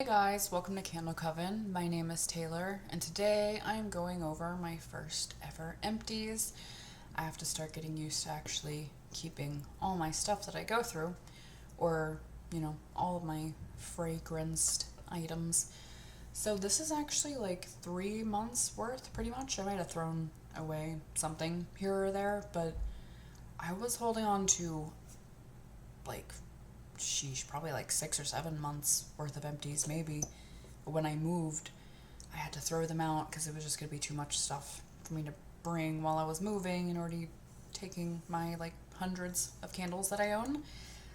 Hey guys, welcome to Candle Coven. My name is Taylor, and today I am going over my first ever empties. I have to start getting used to actually keeping all my stuff that I go through, or, all of my fragranced items. So this is actually like 3 months worth, pretty much. I might have thrown away something here or there, but I was holding on to like probably like 6 or 7 months worth of empties, maybe. But when I moved, I had to throw them out because it was just going to be too much stuff for me to bring while I was moving and already taking my like hundreds of candles that I own.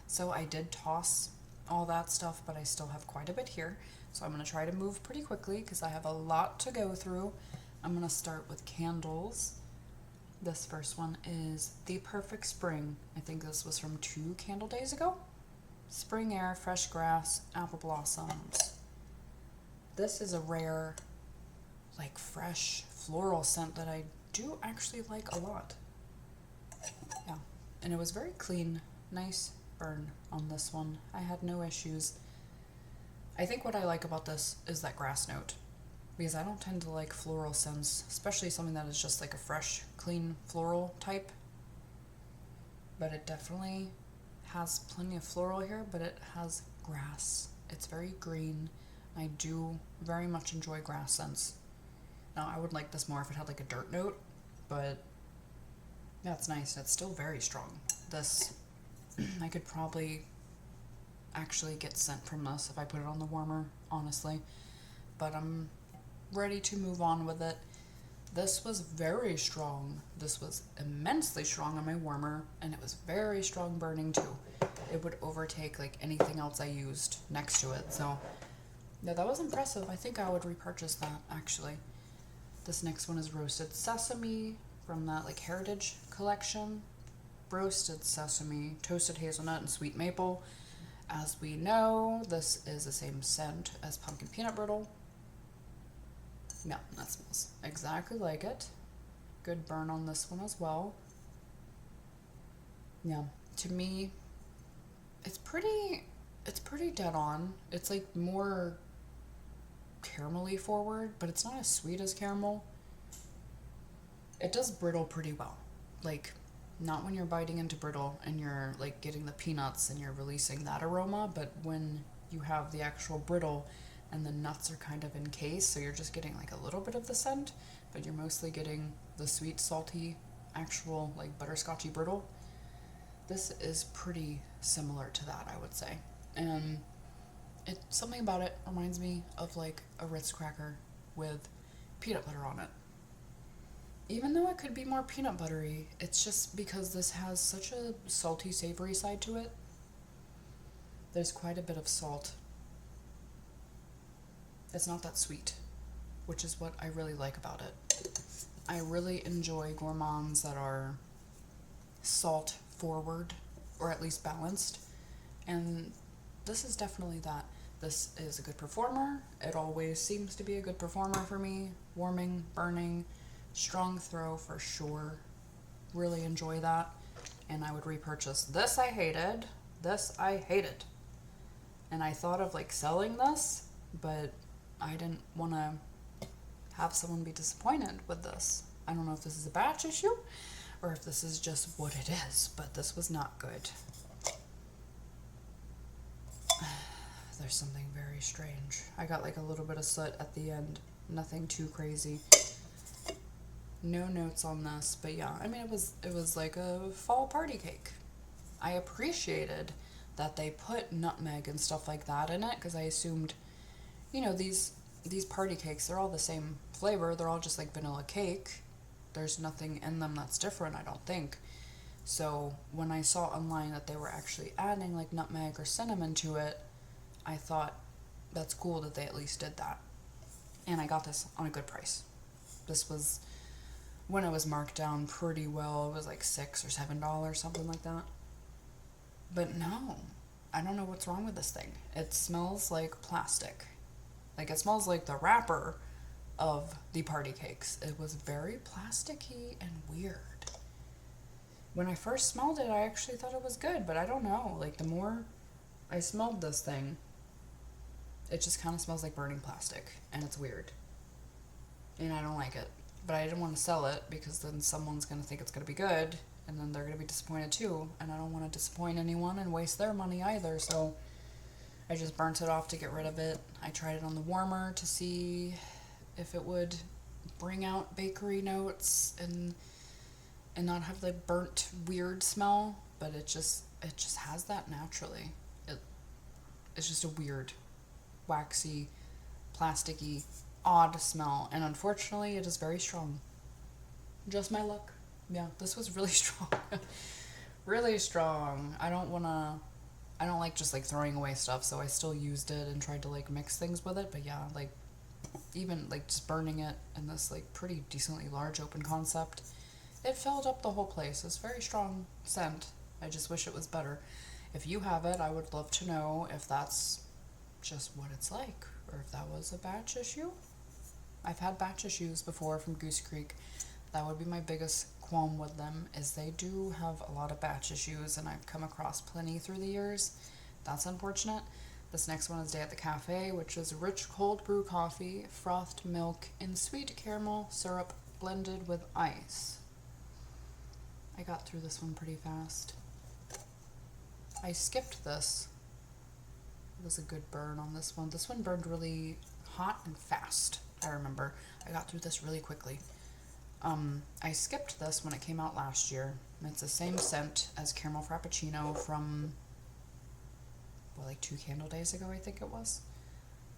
So I did toss all that stuff, but I still have quite a bit here. So I'm going to try to move pretty quickly because I have a lot to go through. I'm going to start with candles. This first one is The Perfect Spring. I think this was from 2 candle days ago. Spring air, fresh grass, apple blossoms. This is a rare, like fresh floral scent that I do actually like a lot. Yeah, and it was very clean, nice burn on this one. I had no issues. I think what I like about this is that grass note, because I don't tend to like floral scents, especially something that is just like a fresh, clean floral type. But it definitely has plenty of floral here, but it has grass. It's very green. I do very much enjoy grass scents. Now, I would like this more if it had like a dirt note, but yeah, it's nice. It's still very strong. This, I could probably actually get scent from this if I put it on the warmer, honestly. But I'm ready to move on with it. This was very strong. This was immensely strong on my warmer, and it was very strong burning too. It would overtake like anything else I used next to it. So yeah, that was impressive. I think I would repurchase that actually. This next one is Roasted Sesame from that like Heritage collection. Roasted sesame, toasted hazelnut, and sweet maple. As we know, this is the same scent as pumpkin peanut brittle. Yeah, that smells exactly like it. Good burn on this one as well. Yeah, to me, it's pretty dead on. It's like more caramelly forward, but it's not as sweet as caramel. It does brittle pretty well. Like, not when you're biting into brittle and you're like getting the peanuts and you're releasing that aroma, but when you have the actual brittle and the nuts are kind of encased, so you're just getting like a little bit of the scent, but you're mostly getting the sweet, salty, actual like butterscotchy brittle. This is pretty similar to that, I would say. And something about it reminds me of like a Ritz cracker with peanut butter on it. Even though it could be more peanut buttery, it's just because this has such a salty, savory side to it. There's quite a bit of salt. It's not that sweet, which is what I really like about it. I really enjoy gourmands that are salt forward, or at least balanced, and this is definitely that. This is a good performer. It always seems to be a good performer for me. Warming, burning, strong throw for sure. Really enjoy that, and I would repurchase. This I hated. This I hated. And I thought of like selling this, but I didn't want to have someone be disappointed with this. I don't know if this is a batch issue or if this is just what it is, but this was not good. There's something very strange. I got like a little bit of soot at the end. Nothing too crazy. No notes on this, but yeah, I mean it was like a fall party cake. I appreciated that they put nutmeg and stuff like that in it because I assumed, these party cakes, they're all the same flavor. They're all just like vanilla cake. There's nothing in them that's different, I don't think. So when I saw online that they were actually adding like nutmeg or cinnamon to it, I thought that's cool that they at least did that. And I got this on a good price. This was when it was marked down pretty well. It was like $6 or $7, something like that. But no, I don't know what's wrong with this thing. It smells like plastic. Like it smells like the wrapper of the party cakes. It was very plasticky and weird. When I first smelled it, I actually thought it was good, but I don't know. Like the more I smelled this thing, it just kind of smells like burning plastic, and it's weird. And I don't like it. But I didn't want to sell it because then someone's going to think it's going to be good, and then they're going to be disappointed too. And I don't want to disappoint anyone and waste their money either, so I just burnt it off to get rid of it. I tried it on the warmer to see if it would bring out bakery notes and not have the burnt weird smell, but it just has that naturally. It's just a weird, waxy, plasticky, odd smell, and unfortunately it is very strong. Just my luck. Yeah, this was really strong. Really strong. I don't like just like throwing away stuff, so I still used it and tried to like mix things with it, but yeah, like even like just burning it in this like pretty decently large open concept, it filled up the whole place. It's very strong scent. I just wish it was better. If you have it, I would love to know if that's just what it's like, or if that was a batch issue. I've had batch issues before from Goose Creek. That would be my biggest qualm with them, is they do have a lot of batch issues, and I've come across plenty through the years. That's unfortunate. This next one is Day at the Cafe, which is rich cold brew coffee, frothed milk, and sweet caramel syrup blended with ice. I got through this one pretty fast. I skipped this. It was a good burn on this one. This one burned really hot and fast, I remember. I got through this really quickly. I skipped this when it came out last year. It's the same scent as Caramel Frappuccino from, well, like 2 candle days ago, I think it was.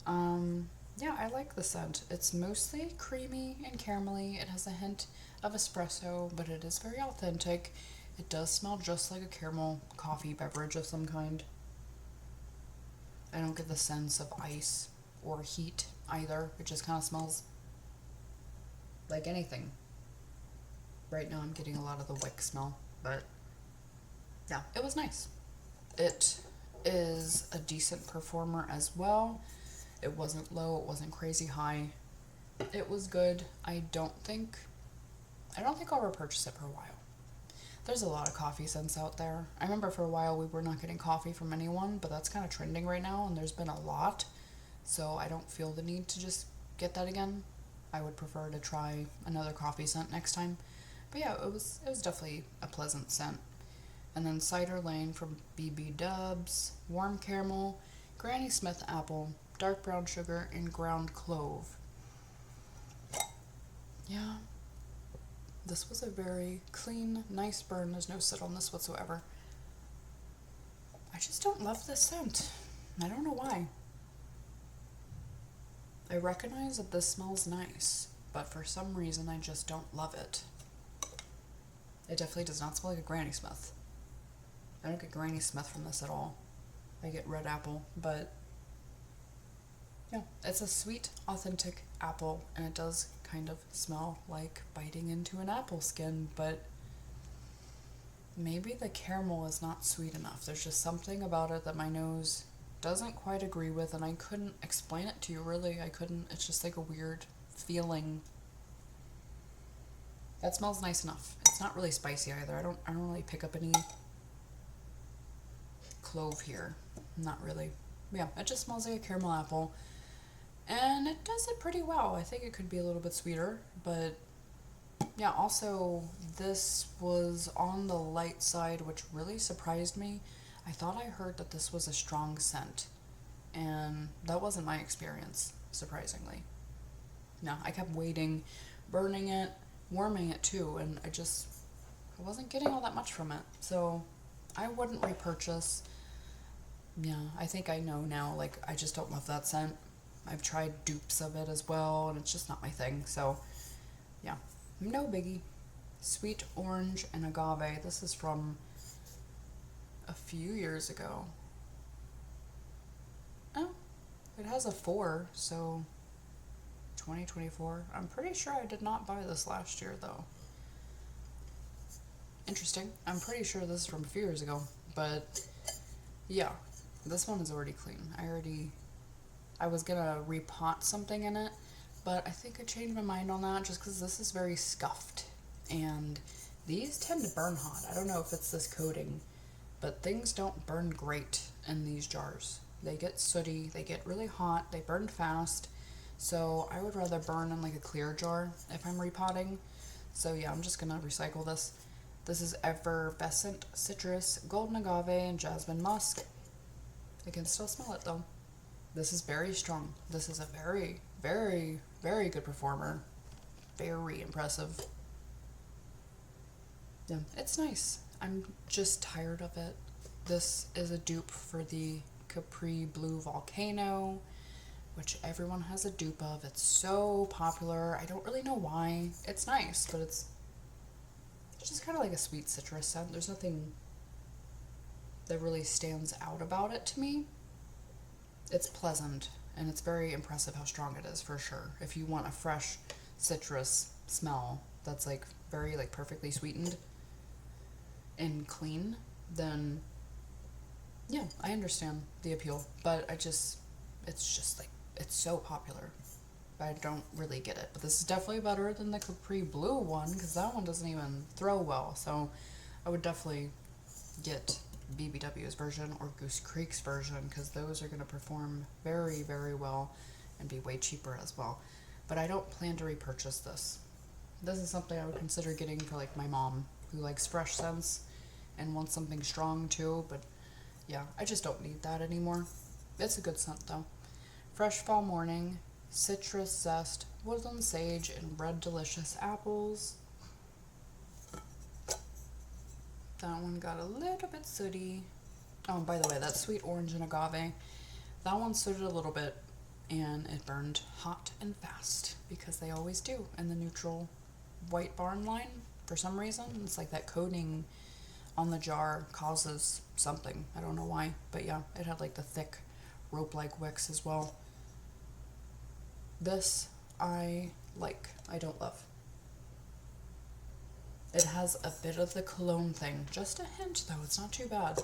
Yeah, I like the scent. It's mostly creamy and caramelly. It has a hint of espresso, but it is very authentic. It does smell just like a caramel coffee beverage of some kind. I don't get the sense of ice or heat either. It just kind of smells like anything. Right now I'm getting a lot of the wick smell, but yeah, it was nice. It is a decent performer as well. It wasn't low, it wasn't crazy high. It was good. I don't think I'll repurchase it for a while. There's a lot of coffee scents out there. I remember for a while we were not getting coffee from anyone, but that's kind of trending right now, and there's been a lot. So I don't feel the need to just get that again. I would prefer to try another coffee scent next time. But yeah, it was definitely a pleasant scent. And then Cider Lane from BB Dubs, warm caramel, Granny Smith apple, dark brown sugar, and ground clove. Yeah. This was a very clean, nice burn. There's no soot on this whatsoever. I just don't love this scent. I don't know why. I recognize that this smells nice, but for some reason I just don't love it. It definitely does not smell like a Granny Smith. I don't get Granny Smith from this at all. I get red apple, but yeah, it's a sweet, authentic apple, and it does kind of smell like biting into an apple skin, but maybe the caramel is not sweet enough. There's just something about it that my nose doesn't quite agree with, and I couldn't explain it to you, really. I couldn't. It's just like a weird feeling. That smells nice enough. It's not really spicy either. I don't really pick up any clove here. Not really. Yeah, it just smells like a caramel apple. And it does it pretty well. I think it could be a little bit sweeter, but yeah, also this was on the light side, which really surprised me. I thought I heard that this was a strong scent, and that wasn't my experience, surprisingly. No, I kept waiting, burning it, warming it too, and I wasn't getting all that much from it. So I wouldn't repurchase. Yeah, I think I know now, like, I just don't love that scent. I've tried dupes of it as well, and it's just not my thing. So yeah, no biggie. Sweet Orange and Agave. This is from a few years ago. Oh, it has a 4, so 2024. I'm pretty sure I did not buy this last year, though. Interesting. I'm pretty sure this is from a few years ago, but yeah, this one is already clean. I was gonna repot something in it, but I think I changed my mind on that just because this is very scuffed, and these tend to burn hot. I don't know if it's this coating, but things don't burn great in these jars. they get sooty, they get really hot, they burn fast. So I would rather burn in like a clear jar if I'm repotting. So yeah, I'm just gonna recycle this. This is effervescent citrus, golden agave, and jasmine musk. I can still smell it though. This is very strong. This is a very, very, very good performer. Very impressive. Yeah, it's nice. I'm just tired of it. This is a dupe for the Capri Blue Volcano, which everyone has a dupe of. It's so popular. I don't really know why. It's nice, but it's just kind of like a sweet citrus scent. There's nothing that really stands out about it to me. It's pleasant, and it's very impressive how strong it is, for sure. If you want a fresh citrus smell that's like very like perfectly sweetened and clean, then yeah, I understand the appeal. But it's just like, it's so popular. I don't really get it. But this is definitely better than the Capri Blue one, because that one doesn't even throw well. So I would definitely get BBW's version or Goose Creek's version, because those are going to perform very, very well and be way cheaper as well. But I don't plan to repurchase this. This is something I would consider getting for like my mom, who likes fresh scents and wants something strong too. But yeah, I just don't need that anymore. It's a good scent though. Fresh fall morning, citrus zest, woodland sage, and red delicious apples. That one got a little bit sooty. Oh, by the way, that sweet orange and agave, that one sooted a little bit, and it burned hot and fast, because they always do in the neutral white barn line. For some reason, it's like that coating on the jar causes something. I don't know why, but yeah, it had like the thick rope-like wicks as well. This I like. I don't love. It has a bit of the cologne thing. Just a hint though, it's not too bad.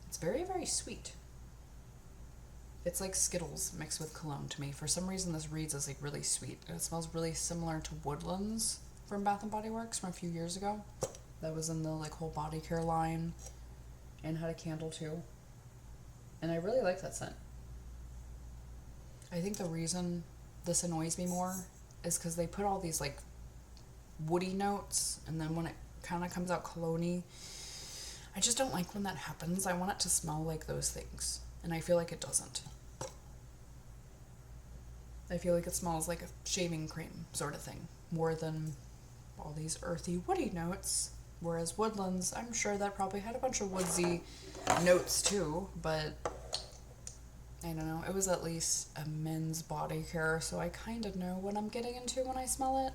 It's very, very sweet. It's like Skittles mixed with cologne to me. For some reason this reads as like really sweet. It smells really similar to Woodlands from Bath and Body Works from a few years ago. That was in the like whole body care line and had a candle too. And I really like that scent. I think the reason this annoys me more is because they put all these like woody notes, and then when it kind of comes out cologne-y, I just don't like when that happens. I want it to smell like those things, and I feel like it doesn't. I feel like it smells like a shaving cream sort of thing, more than all these earthy woody notes. Whereas Woodlands, I'm sure that probably had a bunch of woodsy notes too, but I don't know. It was at least a men's body care, so I kind of know what I'm getting into when I smell it.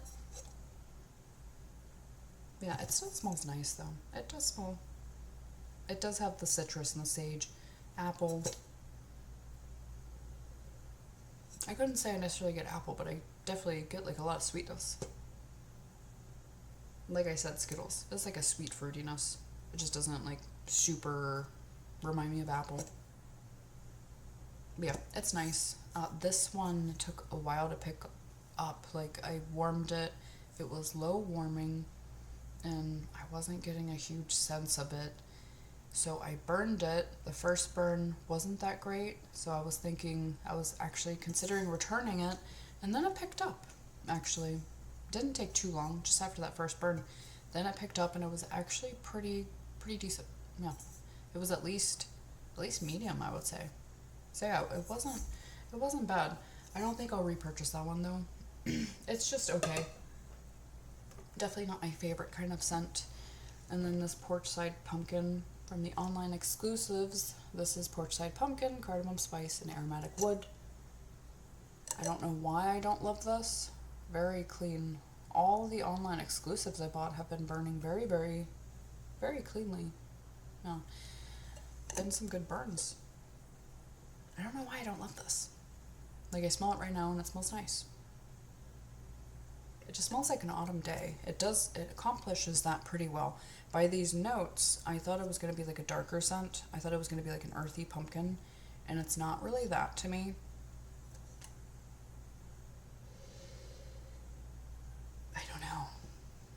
Yeah, it still smells nice though. It does smell. It does have the citrus and the sage, apple. I couldn't say I necessarily get apple, but I definitely get like a lot of sweetness. Like I said, Skittles. It's like a sweet fruitiness. It just doesn't like super remind me of apple. But yeah, it's nice. This one took a while to pick up. Like I warmed it. It was low warming, and I wasn't getting a huge sense of it. So I burned it. The first burn wasn't that great, so I was actually considering returning it, and then it picked up, actually. Didn't take too long, just after that first burn. Then it picked up, and it was actually pretty decent. Yeah. It was at least medium, I would say. So yeah, it wasn't bad. I don't think I'll repurchase that one though. It's just okay. Definitely not my favorite kind of scent. And then this Porchside Pumpkin from the online exclusives. This is Porchside Pumpkin, cardamom spice, and aromatic wood. I don't know why I don't love this. Very clean. All the online exclusives I bought have been burning very, very, very cleanly. Yeah. Been some good burns. I don't know why I don't love this. Like I smell it right now and it smells nice. It just smells like an autumn day. It accomplishes that pretty well. By these notes, I thought it was going to be like a darker scent. I thought it was going to be like an earthy pumpkin, and it's not really that to me.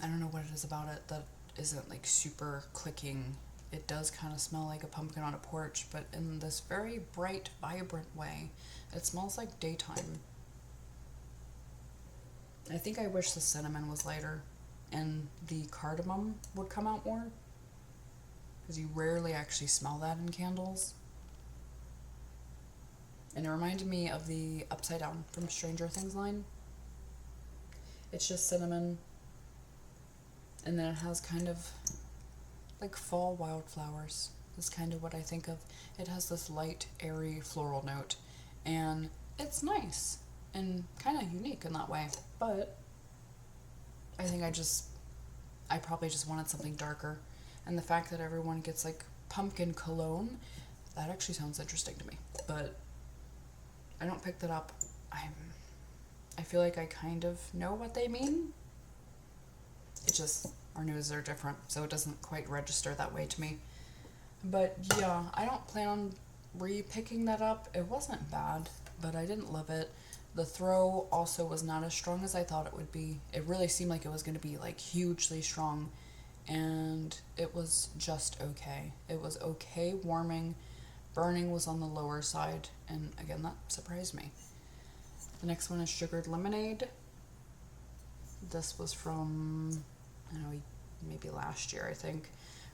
I don't know what it is about it that isn't like super clicking it does kind of smell like a pumpkin on a porch, but in this very bright, vibrant way. It smells like daytime. I think I wish the cinnamon was lighter and the cardamom would come out more, because you rarely actually smell that in candles. And it reminded me of the Upside Down from Stranger Things line. It's just cinnamon, and then it has kind of like fall wildflowers. Is kind of what I think of. It has this light, airy floral note, and it's nice and kind of unique in that way. But I think I probably just wanted something darker. And the fact that everyone gets like pumpkin cologne, that actually sounds interesting to me. But I don't pick that up. I feel like I kind of know what they mean. It just, our noses are different, so it doesn't quite register that way to me. But yeah, I don't plan on re-picking that up. It wasn't bad, but I didn't love it. The throw also was not as strong as I thought it would be. It really seemed like it was going to be like hugely strong, and it was just okay. It was okay warming. Burning was on the lower side, and again, that surprised me. The next one is Sugared Lemonade. This was from, I don't know, maybe last year, I think.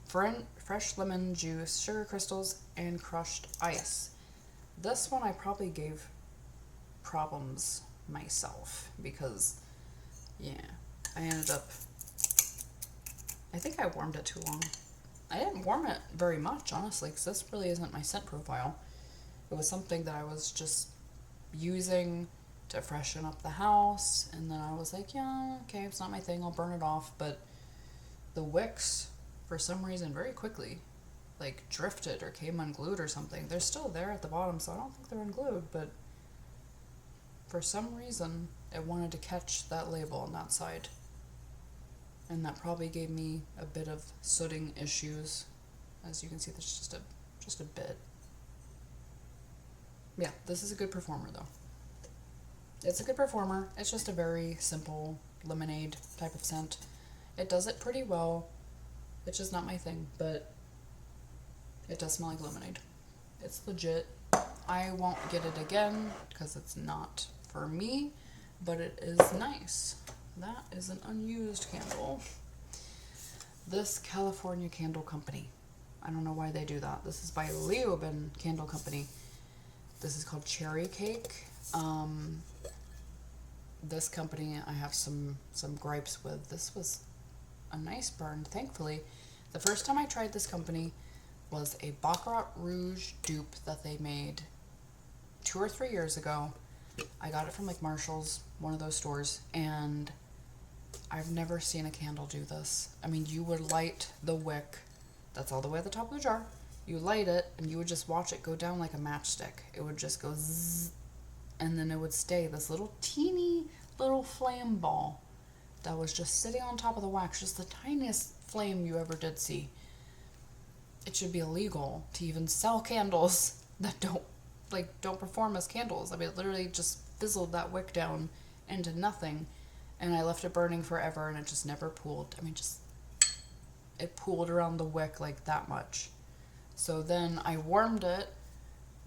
Fresh lemon juice, sugar crystals, and crushed ice. This one I probably gave problems myself because, yeah, I ended up, I think I warmed it too long. I didn't warm it very much, honestly, because this really isn't my scent profile. It was something that I was just using to freshen up the house, and then I was like, yeah, okay, it's not my thing, I'll burn it off. But the wicks, for some reason, very quickly, like, drifted or came unglued or something. They're still there at the bottom, so I don't think they're unglued, but for some reason, it wanted to catch that label on that side. And that probably gave me a bit of sooting issues. As you can see, there's just a bit. Yeah, this is a good performer, though. It's a good performer. It's just a very simple lemonade type of scent. It does it pretty well. It's just not my thing, but it does smell like lemonade. It's legit. I won't get it again because it's not for me, but it is nice. That is an unused candle. This California Candle Company. I don't know why they do that. This is by Leoben Candle Company. This is called Cherry Cake. This company I have some gripes with. This was a nice burn, thankfully. The first time I tried this company was a Baccarat Rouge dupe that they made 2 or 3 years ago. I got it from like Marshall's, one of those stores, and I've never seen a candle do this. I mean, you would light the wick, that's all the way at the top of the jar. You light it, and you would just watch it go down like a matchstick. It would just go zzz, and then it would stay this little teeny little flame ball that was just sitting on top of the wax, just the tiniest flame you ever did see. It should be illegal to even sell candles that don't perform as candles. I mean, it literally just fizzled that wick down into nothing, and I left it burning forever, and it just never pooled. I mean, it pooled around the wick like that much. So then I warmed it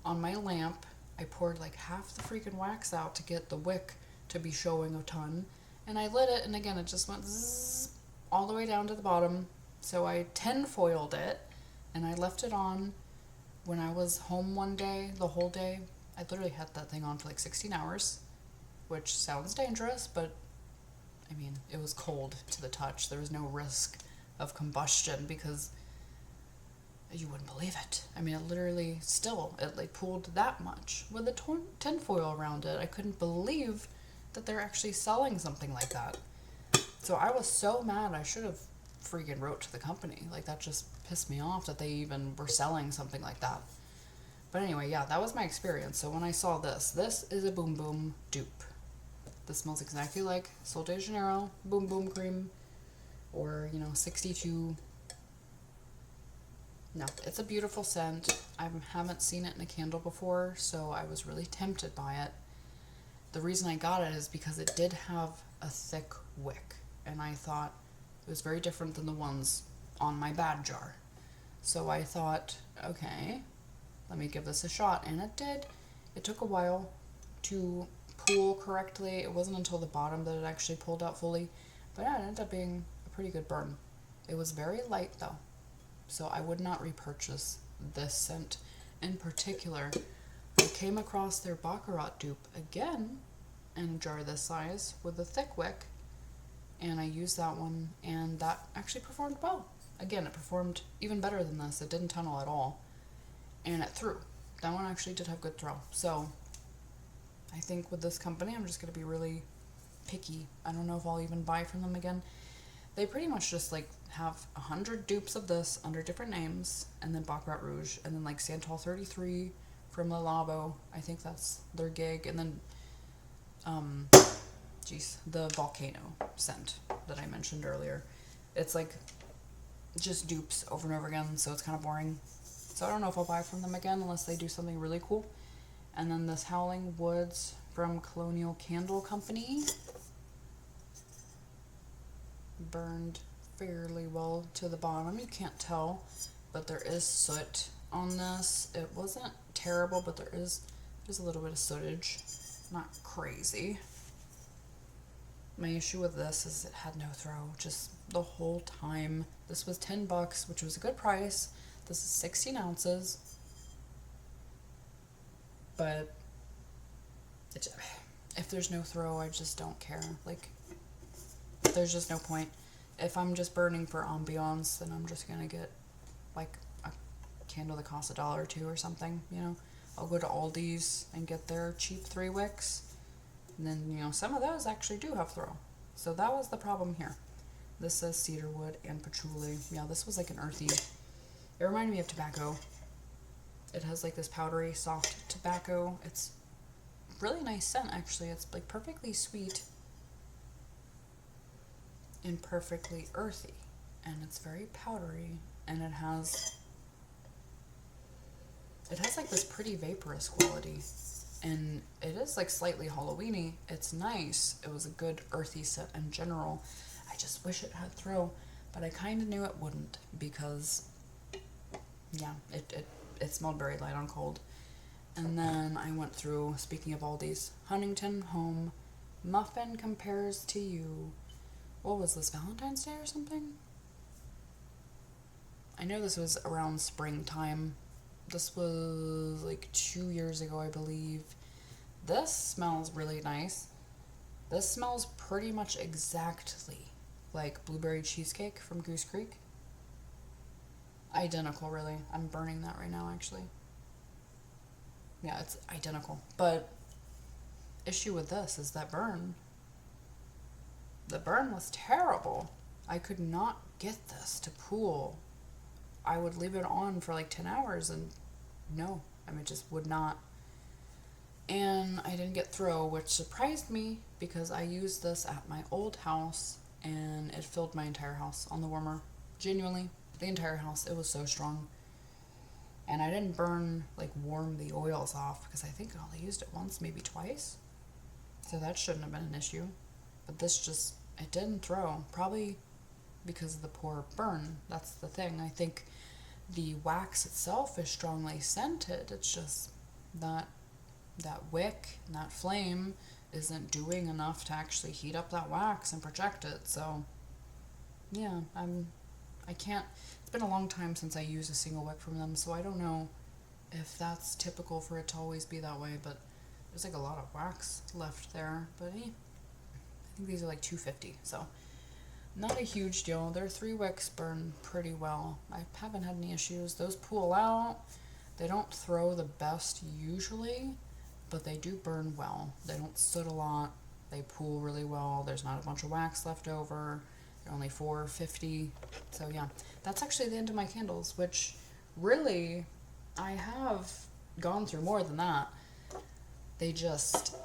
on my lamp. I poured like half the freaking wax out to get the wick to be showing a ton, and I lit it, and again, it just went zzz all the way down to the bottom. So I tin-foiled it, and I left it on when I was home one day, the whole day. I literally had that thing on for like 16 hours, which sounds dangerous, but I mean, it was cold to the touch. There was no risk of combustion because you wouldn't believe it. I mean, it literally it like pooled that much with the tin foil around it. I couldn't believe that they're actually selling something like that. So I was so mad. I should have freaking wrote to the company. Like, that just pissed me off that they even were selling something like that. But anyway, yeah, that was my experience. So when I saw this is a Boom Boom dupe. This smells exactly like Sol de Janeiro Boom Boom Cream, or 62. No, it's a beautiful scent. I haven't seen it in a candle before, so I was really tempted by it. The reason I got it is because it did have a thick wick, and I thought it was very different than the ones on my bad jar. So I thought, okay, let me give this a shot. And it did. It took a while to pool correctly. It wasn't until the bottom that it actually pulled out fully. But yeah, it ended up being a pretty good burn. It was very light though. So I would not repurchase this scent in particular. I came across their Baccarat dupe again in a jar this size with a thick wick. And I used that one, and that actually performed well. Again, it performed even better than this. It didn't tunnel at all. And it threw. That one actually did have good throw. So I think with this company, I'm just going to be really picky. I don't know if I'll even buy from them again. They pretty much just like have 100 dupes of this under different names, and then Baccarat Rouge, and then like Santal 33 from Le Labo. I think that's their gig. And then the volcano scent that I mentioned earlier. It's like just dupes over and over again, so it's kind of boring. So I don't know if I'll buy from them again unless they do something really cool. And then this Howling Woods from Colonial Candle Company. Burned fairly well to the bottom. You can't tell, but there is soot on this. It wasn't terrible, but there is just a little bit of sootage. Not crazy. My issue with this is it had no throw, just the whole time. This was $10, which was a good price. This is 16 ounces. But if there's no throw, I just don't care. Like, there's just no point. If I'm just burning for ambiance, then I'm just gonna get like a candle that costs $1 or $2 or something, you know. I'll go to Aldi's and get their cheap 3 wicks. And then, you know, some of those actually do have throw. So that was the problem here. This says cedarwood and patchouli. Yeah, this was like an earthy. It reminded me of tobacco. It has like this powdery, soft tobacco. It's really nice scent, actually. It's like perfectly sweet and perfectly earthy. And it's very powdery. And it has like this pretty vaporous quality. And it is like slightly Halloween-y. It's nice. It was a good earthy scent in general. I just wish it had throw, but I kind of knew it wouldn't because, yeah, it smelled very light on cold. And then I went through, speaking of Aldi's, Huntington Home Muffin Compares to You. What was this, Valentine's Day or something? I know this was around springtime. This was like 2 years ago, I believe. This smells really nice. This smells pretty much exactly like blueberry cheesecake from Goose Creek. Identical, really. I'm burning that right now, actually. Yeah, it's identical. But issue with this is that burn. The burn was terrible. I could not get this to pool. I would leave it on for like 10 hours and no, I mean, it just would not. And I didn't get throw, which surprised me because I used this at my old house and it filled my entire house on the warmer. Genuinely, the entire house. It was so strong. And I didn't warm the oils off because I think I only used it once, maybe twice. So that shouldn't have been an issue. But this it didn't throw. Probably because of the poor burn. That's the thing. I think the wax itself is strongly scented. It's just that wick and that flame isn't doing enough to actually heat up that wax and project it. So yeah, I can't. It's been a long time since I used a single wick from them, so I don't know if that's typical for it to always be that way, but there's like a lot of wax left there. But I think these are like $2.50, so not a huge deal. Their 3 wicks burn pretty well. I haven't had any issues. Those pool out. They don't throw the best usually, but they do burn well. They don't soot a lot. They pool really well. There's not a bunch of wax left over. They're only $4.50. So yeah, that's actually the end of my candles, which really I have gone through more than that. They just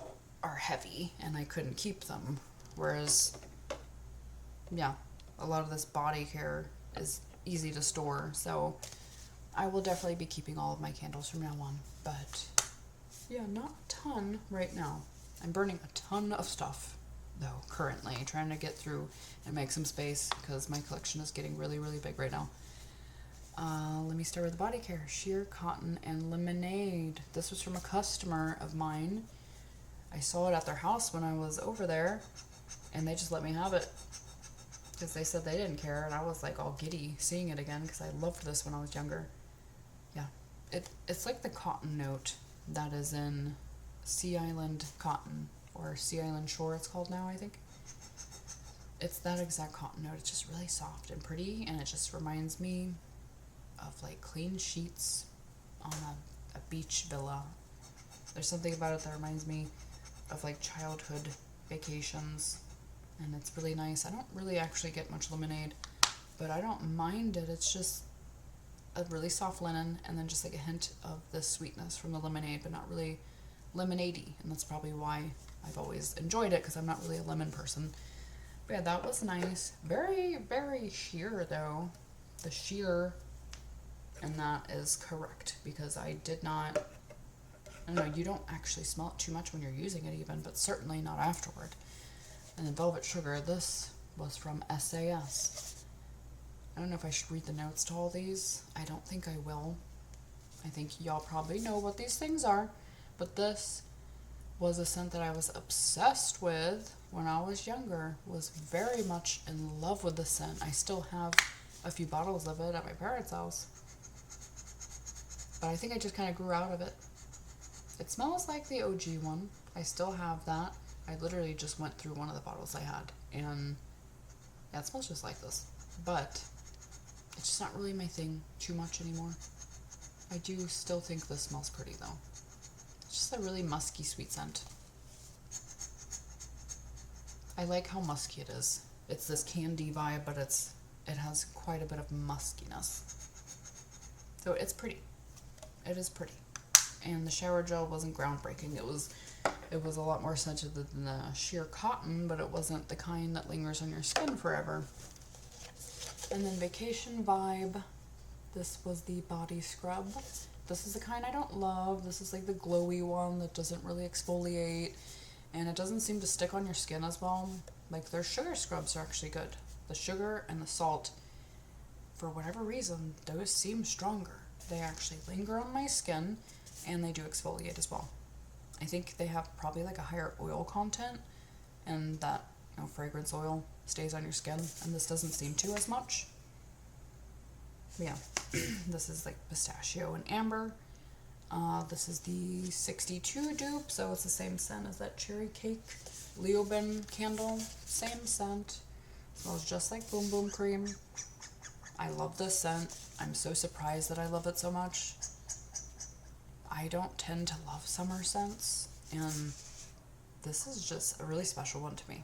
are heavy and I couldn't keep them. Whereas, yeah, a lot of this body care is easy to store. So I will definitely be keeping all of my candles from now on. But yeah, not a ton right now. I'm burning a ton of stuff though currently, trying to get through and make some space because my collection is getting really, really big right now. Let me start with the body care. Sheer cotton and lemonade. This was from a customer of mine. I saw it at their house when I was over there, and they just let me have it because they said they didn't care, and I was like all giddy seeing it again because I loved this when I was younger. Yeah, it's like the cotton note that is in Sea Island Cotton, or Sea Island Shore it's called now, I think. It's that exact cotton note. It's just really soft and pretty, and it just reminds me of like clean sheets on a beach villa. There's something about it that reminds me of like childhood vacations, and it's really nice. I don't really actually get much lemonade, but I don't mind it. It's just a really soft linen and then just like a hint of the sweetness from the lemonade, but not really lemonade-y, and that's probably why I've always enjoyed it, because I'm not really a lemon person. But yeah, that was nice. Very, very sheer though. The sheer, and that is correct, because I did not, I don't know, you don't actually smell it too much when you're using it even, but certainly not afterward. And then Velvet Sugar, this was from SAS. I don't know if I should read the notes to all these. I don't think I will. I think y'all probably know what these things are, but this was a scent that I was obsessed with when I was younger. Was very much in love with the scent. I still have a few bottles of it at my parents' house, but I think I just kind of grew out of it. It smells like the OG one. I still have that. I literally just went through one of the bottles I had, and yeah, it smells just like this, but it's just not really my thing too much anymore. I do still think this smells pretty though. It's just a really musky sweet scent. I like how musky it is. It's this candy vibe, but it has quite a bit of muskiness. So it's pretty. It is pretty. And the shower gel wasn't groundbreaking. It was a lot more scented than the sheer cotton, but it wasn't the kind that lingers on your skin forever. And then Vacation Vibe. This was the body scrub. This is the kind I don't love. This is like the glowy one that doesn't really exfoliate, and it doesn't seem to stick on your skin as well. Like their sugar scrubs are actually good. The sugar and the salt, for whatever reason, those seem stronger. They actually linger on my skin, and they do exfoliate as well. I think they have probably like a higher oil content, and that, you know, fragrance oil stays on your skin, and this doesn't seem to as much. But yeah, this is like pistachio and amber. This is the 62 dupe, so it's the same scent as that cherry cake Leoben candle. Same scent. Smells just like Boom Boom Cream. I love this scent. I'm so surprised that I love it so much. I don't tend to love summer scents, and this is just a really special one to me.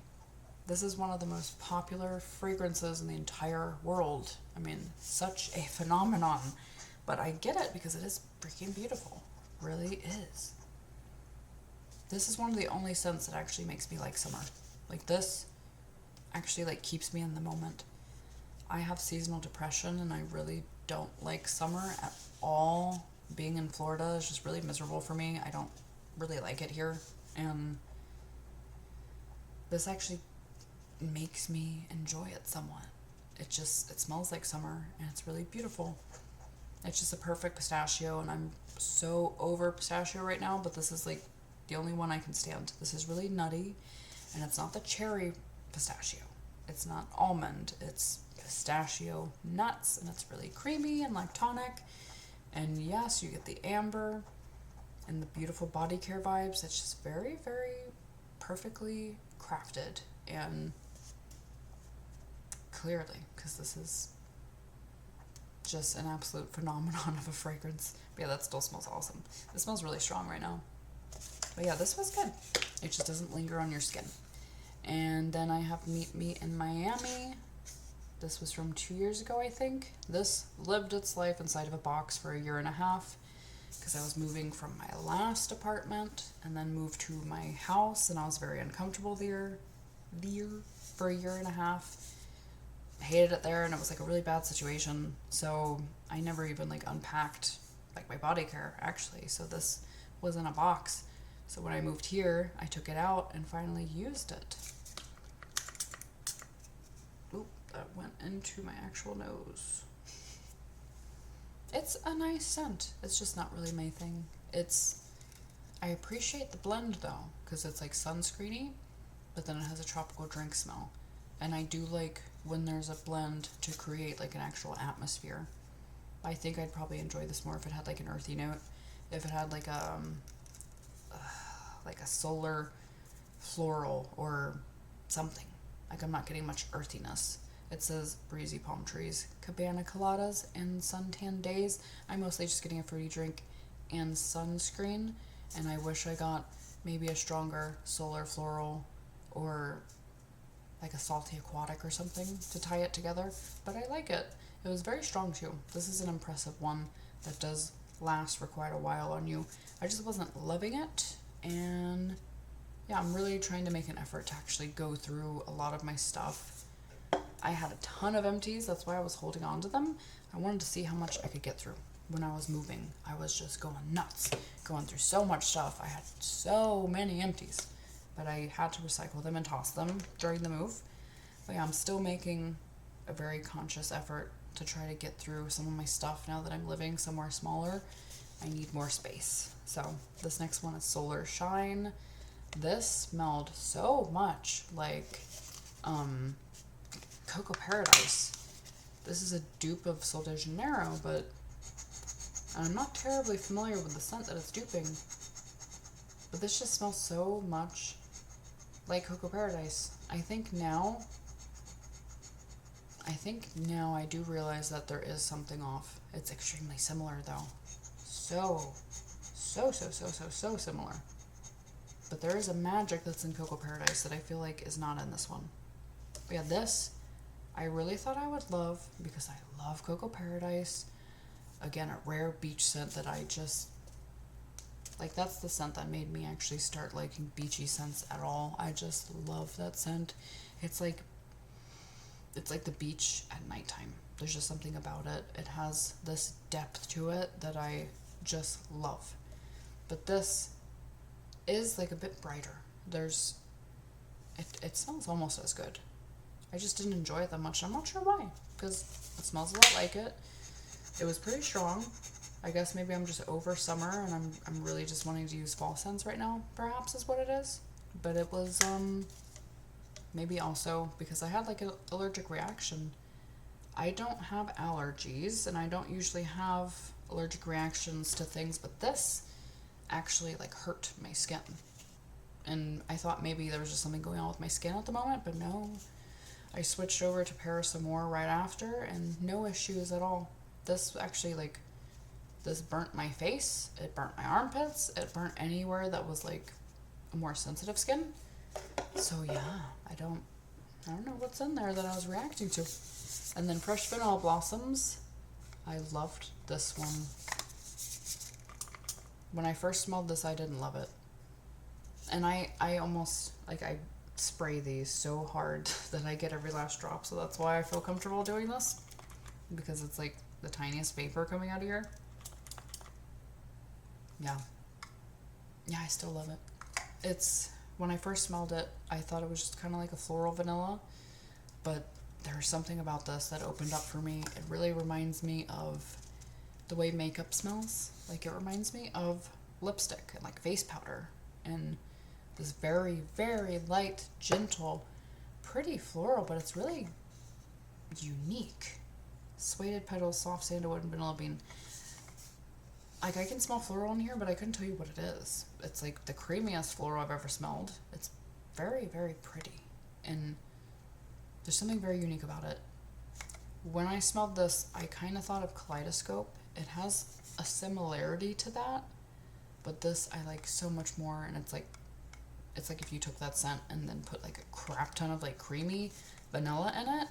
This is one of the most popular fragrances in the entire world. I mean, such a phenomenon. But I get it because it is freaking beautiful. It really is. This is one of the only scents that actually makes me like summer. Like this actually like keeps me in the moment. I have seasonal depression and I really don't like summer at all. Being in Florida is just really miserable for me. I don't really like it here. And this actually makes me enjoy it somewhat. It smells like summer and it's really beautiful. It's just a perfect pistachio, and I'm so over pistachio right now, but this is like the only one I can stand. This is really nutty, and it's not the cherry pistachio. It's not almond. It's pistachio nuts, and it's really creamy and lactonic. And yes, you get the amber and the beautiful body care vibes. It's just very, very perfectly crafted, and clearly, because this is just an absolute phenomenon of a fragrance. But yeah, that still smells awesome. This smells really strong right now. But yeah, this was good. It just doesn't linger on your skin. And then I have Meet Me in Miami. This was from 2 years ago, I think. This lived its life inside of a box for 1.5 years because I was moving from my last apartment and then moved to my house, and I was very uncomfortable there for 1.5 years. I hated it there, and it was like a really bad situation, so I never even like unpacked like my body care actually. So this was in a box, so when I moved here I took it out and finally used it. Oop, that went into my actual nose. It's a nice scent. It's just not really my thing. I appreciate the blend though, because it's like sunscreeny, but then it has a tropical drink smell. And I do like when there's a blend to create like an actual atmosphere. I think I'd probably enjoy this more if it had like an earthy note. If it had like a solar floral or something. Like I'm not getting much earthiness. It says breezy palm trees, cabana coladas, and suntan days. I'm mostly just getting a fruity drink and sunscreen, and I wish I got maybe a stronger solar floral or like a salty aquatic or something to tie it together, but I like it. It was very strong too. This is an impressive one that does last for quite a while on you. I just wasn't loving it, and yeah, I'm really trying to make an effort to actually go through a lot of my stuff. I had a ton of empties, that's why I was holding on to them. I wanted to see how much I could get through. When I was moving, I was just going nuts, going through so much stuff. I had so many empties, but I had to recycle them and toss them during the move. But yeah, I'm still making a very conscious effort to try to get through some of my stuff now that I'm living somewhere smaller. I need more space. So this next one is Solar Shine. This smelled so much like Cocoa Paradise. This is a dupe of Sol de Janeiro, but I'm not terribly familiar with the scent that it's duping. But this just smells so much like Cocoa Paradise. I think now I do realize that there is something off. It's extremely similar though. So similar. But there is a magic that's in Cocoa Paradise that I feel like is not in this one. But yeah, this I really thought I would love because I love Cocoa Paradise. Again, a rare beach scent that I just like. That's the scent that made me actually start liking beachy scents at all. I just love that scent. It's like the beach at nighttime. There's just something about it. It has this depth to it that I just love. But this is like a bit brighter. It smells almost as good. I just didn't enjoy it that much. I'm not sure why, because it smells a lot like it. It was pretty strong. I guess maybe I'm just over summer and I'm really just wanting to use fall scents right now, perhaps is what it is. But it was maybe also because I had like an allergic reaction. I don't have allergies and I don't usually have allergic reactions to things, but this actually like hurt my skin. And I thought maybe there was just something going on with my skin at the moment, but no. I switched over to Paris Amore right after and no issues at all. This actually this burnt my face, it burnt my armpits, it burnt anywhere that was like a more sensitive skin. So yeah, I don't know what's in there that I was reacting to. And then Fresh Vanilla Blossoms, I loved this one. When I first smelled this, I didn't love it. And I almost, I spray these so hard that I get every last drop, so that's why I feel comfortable doing this. Because it's like the tiniest vapor coming out of here. Yeah. Yeah, I still love it. When I first smelled it, I thought it was just kind of like a floral vanilla, but there's something about this that opened up for me. It really reminds me of the way makeup smells. Like, it reminds me of lipstick and like face powder and this very, very light, gentle, pretty floral, but it's really unique. Suede petals, soft sandalwood, and vanilla bean. Like, I can smell floral in here, but I couldn't tell you what it is. It's like the creamiest floral I've ever smelled. It's very, very pretty. And there's something very unique about it. When I smelled this, I kind of thought of Kaleidoscope. It has a similarity to that, but this I like so much more. And it's like if you took that scent and then put like a crap ton of like creamy vanilla in it.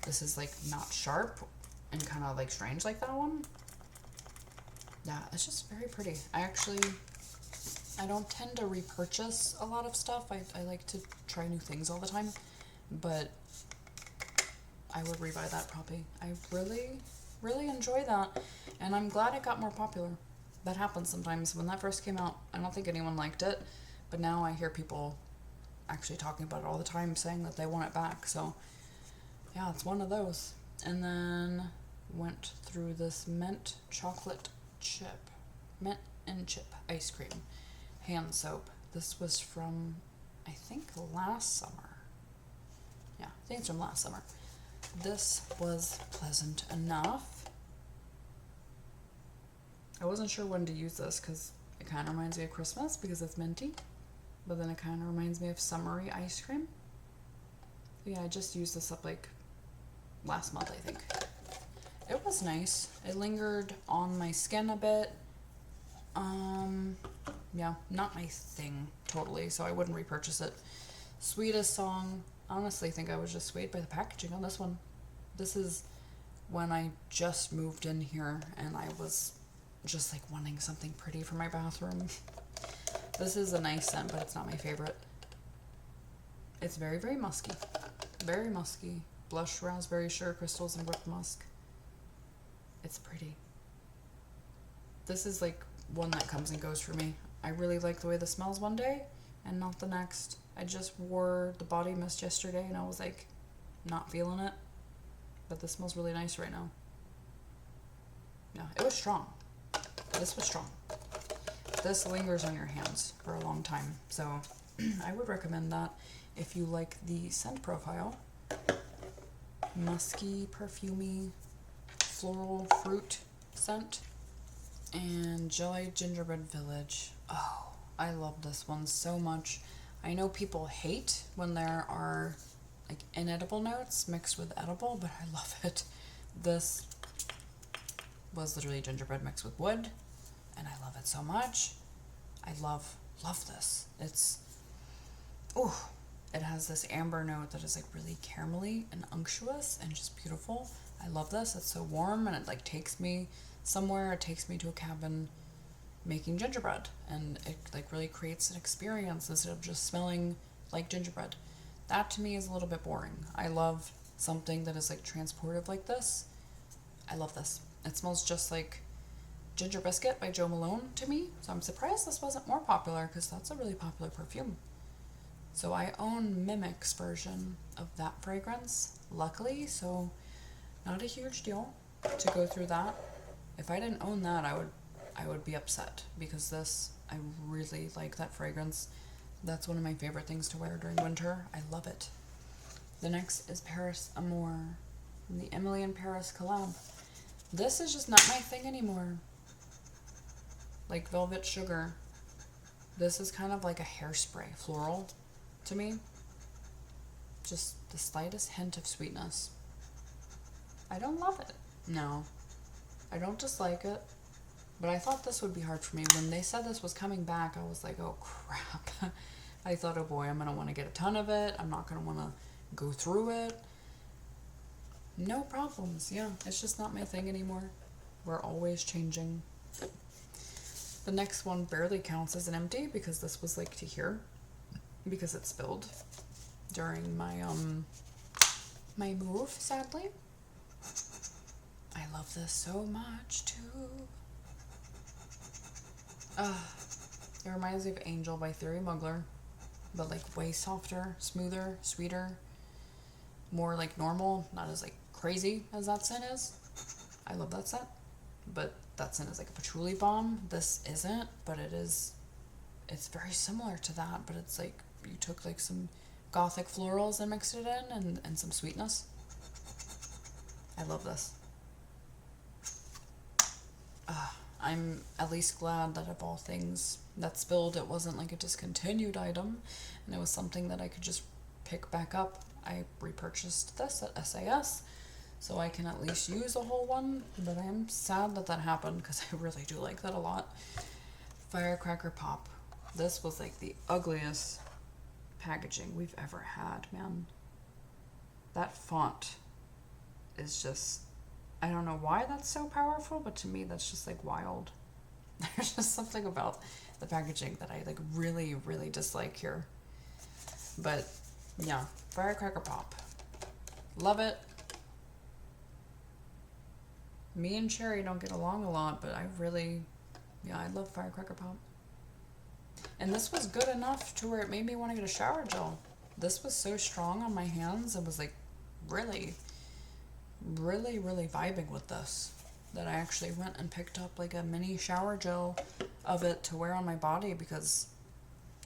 This is like not sharp and kind of like strange like that one. Yeah, it's just very pretty. I don't tend to repurchase a lot of stuff. I like to try new things all the time, but I would rebuy that probably. I really, really enjoy that, and I'm glad it got more popular. That happens sometimes. When that first came out, I don't think anyone liked it, but now I hear people actually talking about it all the time, saying that they want it back, so yeah, it's one of those. And then went through this mint and chip ice cream hand soap. This was from, I think, last summer. Yeah, I think it's from last summer. This was pleasant enough. I wasn't sure when to use this because it kind of reminds me of Christmas because it's minty, but then it kind of reminds me of summery ice cream. Yeah, I just used this up like last month, I think. It was nice. It lingered on my skin a bit. Yeah, not my thing totally, so I wouldn't repurchase it. Sweetest song. I honestly think I was just swayed by the packaging on this one. This is when I just moved in here and I was just like wanting something pretty for my bathroom. This is a nice scent, but it's not my favorite. It's very, very musky. Very musky. Blush, raspberry, sugar crystals, and whipped musk. It's pretty. This is like one that comes and goes for me. I really like the way this smells one day and not the next. I just wore the body mist yesterday and I was like not feeling it. But this smells really nice right now. Yeah, it was strong. This was strong. This lingers on your hands for a long time. So I would recommend that if you like the scent profile. Musky, perfumey, floral fruit scent. And Jelly Gingerbread Village. Oh, I love this one so much. I know people hate when there are like inedible notes mixed with edible, but I love it. This was literally gingerbread mixed with wood, and I love it so much. I love this. It's, oh, it has this amber note that is like really caramelly and unctuous and just beautiful. I love this. It's so warm and it like takes me somewhere. It takes me to a cabin making gingerbread, and it like really creates an experience instead of just smelling like gingerbread. That to me is a little bit boring. I love something that is like transportive like this. I love this. It smells just like Ginger Biscuit by Joe Malone to me, so I'm surprised this wasn't more popular because that's a really popular perfume. So I own Mimic's version of that fragrance, luckily, so not a huge deal to go through that. If I didn't own that, I would be upset because this, I really like that fragrance. That's one of my favorite things to wear during winter. I love it. The next is Paris Amour, from the Emily in Paris collab. This is just not my thing anymore. Like Velvet Sugar. This is kind of like a hairspray, floral to me. Just the slightest hint of sweetness. I don't love it. No. I don't dislike it. But I thought this would be hard for me. When they said this was coming back, I was like, oh crap. I thought, oh boy, I'm going to want to get a ton of it. I'm not going to want to go through it. No problems. Yeah, it's just not my thing anymore. We're always changing. The next one barely counts as an empty because this was like to here because it spilled during my my move, sadly. I love this so much too. It reminds me of Angel by Theory Mugler, but like way softer, smoother, sweeter, more like normal, not as like crazy as that scent is. I love that scent, but that scent is like a patchouli bomb. This isn't, but it's very similar to that, but it's like you took like some gothic florals and mixed it in and some sweetness. I love this. I'm at least glad that of all things that spilled, it wasn't like a discontinued item, and it was something that I could just pick back up. I repurchased this at SAS, so I can at least use a whole one, but I am sad that that happened because I really do like that a lot. Firecracker Pop. This was like the ugliest packaging we've ever had, man. That font is just, I don't know why that's so powerful, but to me that's just like wild. There's just something about the packaging that I like really, really dislike here. But yeah, Firecracker Pop. Love it. Me and Cherry don't get along a lot, but I love Firecracker Pop. And this was good enough to where it made me want to get a shower gel. This was so strong on my hands. It was like really, really, really vibing with this. That I actually went and picked up like a mini shower gel of it to wear on my body because,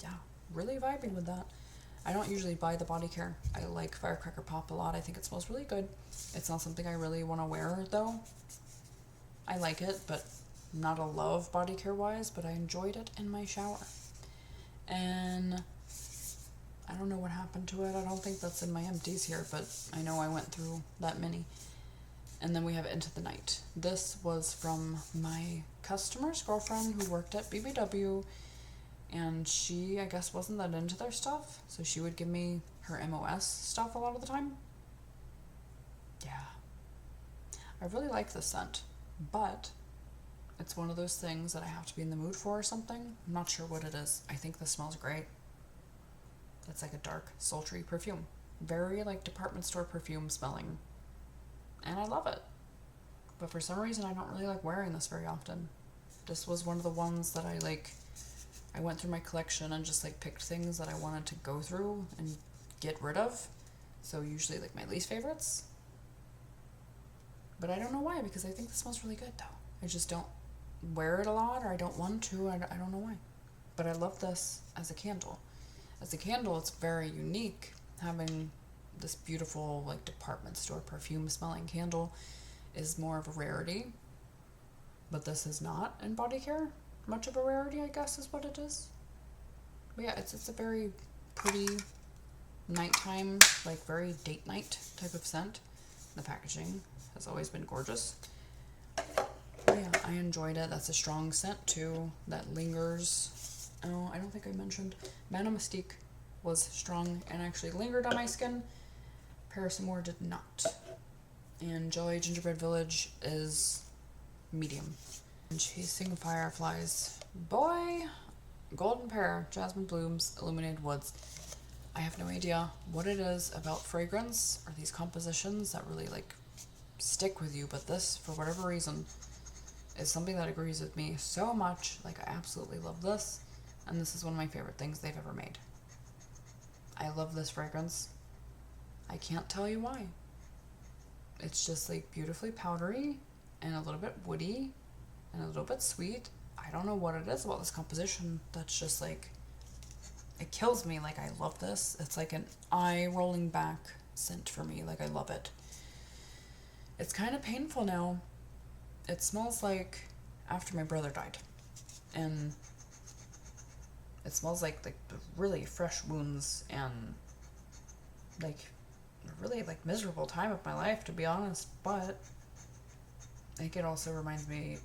yeah, really vibing with that. I don't usually buy the body care. I like Firecracker Pop a lot. I think it smells really good. It's not something I really want to wear though. I like it, but not a love body care wise, but I enjoyed it in my shower. And I don't know what happened to it. I don't think that's in my empties here, but I know I went through that many. And then we have Into the Night. This was from my customer's girlfriend who worked at BBW, and she, I guess, wasn't that into their stuff, so she would give me her MOS stuff a lot of the time. Yeah. I really like this scent, but it's one of those things that I have to be in the mood for or something. I'm not sure what it is. I think this smells great. It's like a dark, sultry perfume. Very like department store perfume smelling. And I love it. But for some reason, I don't really like wearing this very often. This was one of the ones that I went through my collection and just like picked things that I wanted to go through and get rid of. So usually like my least favorites. But I don't know why, because I think this smells really good though. I just don't wear it a lot, or I don't want to. I don't know why. But I love this as a candle. As a candle, it's very unique, having this beautiful like department store perfume smelling candle is more of a rarity, but this is not in body care much of a rarity, I guess is what it is. But yeah, it's a very pretty nighttime, like very date night type of scent. The packaging has always been gorgeous. But yeah, I enjoyed it. That's a strong scent too that lingers. Oh, I don't think I mentioned Mana Mystique was strong and actually lingered on my skin. Paracetamol did not. And Jelly Gingerbread Village is medium. And Chasing Fireflies. Boy! Golden Pear, Jasmine Blooms, Illuminated Woods. I have no idea what it is about fragrance or these compositions that really like stick with you, but this, for whatever reason, is something that agrees with me so much. Like, I absolutely love this, and this is one of my favorite things they've ever made. I love this fragrance. I can't tell you why. It's just like beautifully powdery and a little bit woody and a little bit sweet. I don't know what it is about this composition that's just like, it kills me. Like, I love this. It's like an eye rolling back scent for me. Like, I love it. It's kind of painful now. It smells like after my brother died. And it smells like really fresh wounds and like a really like miserable time of my life, to be honest. But I think it also reminds me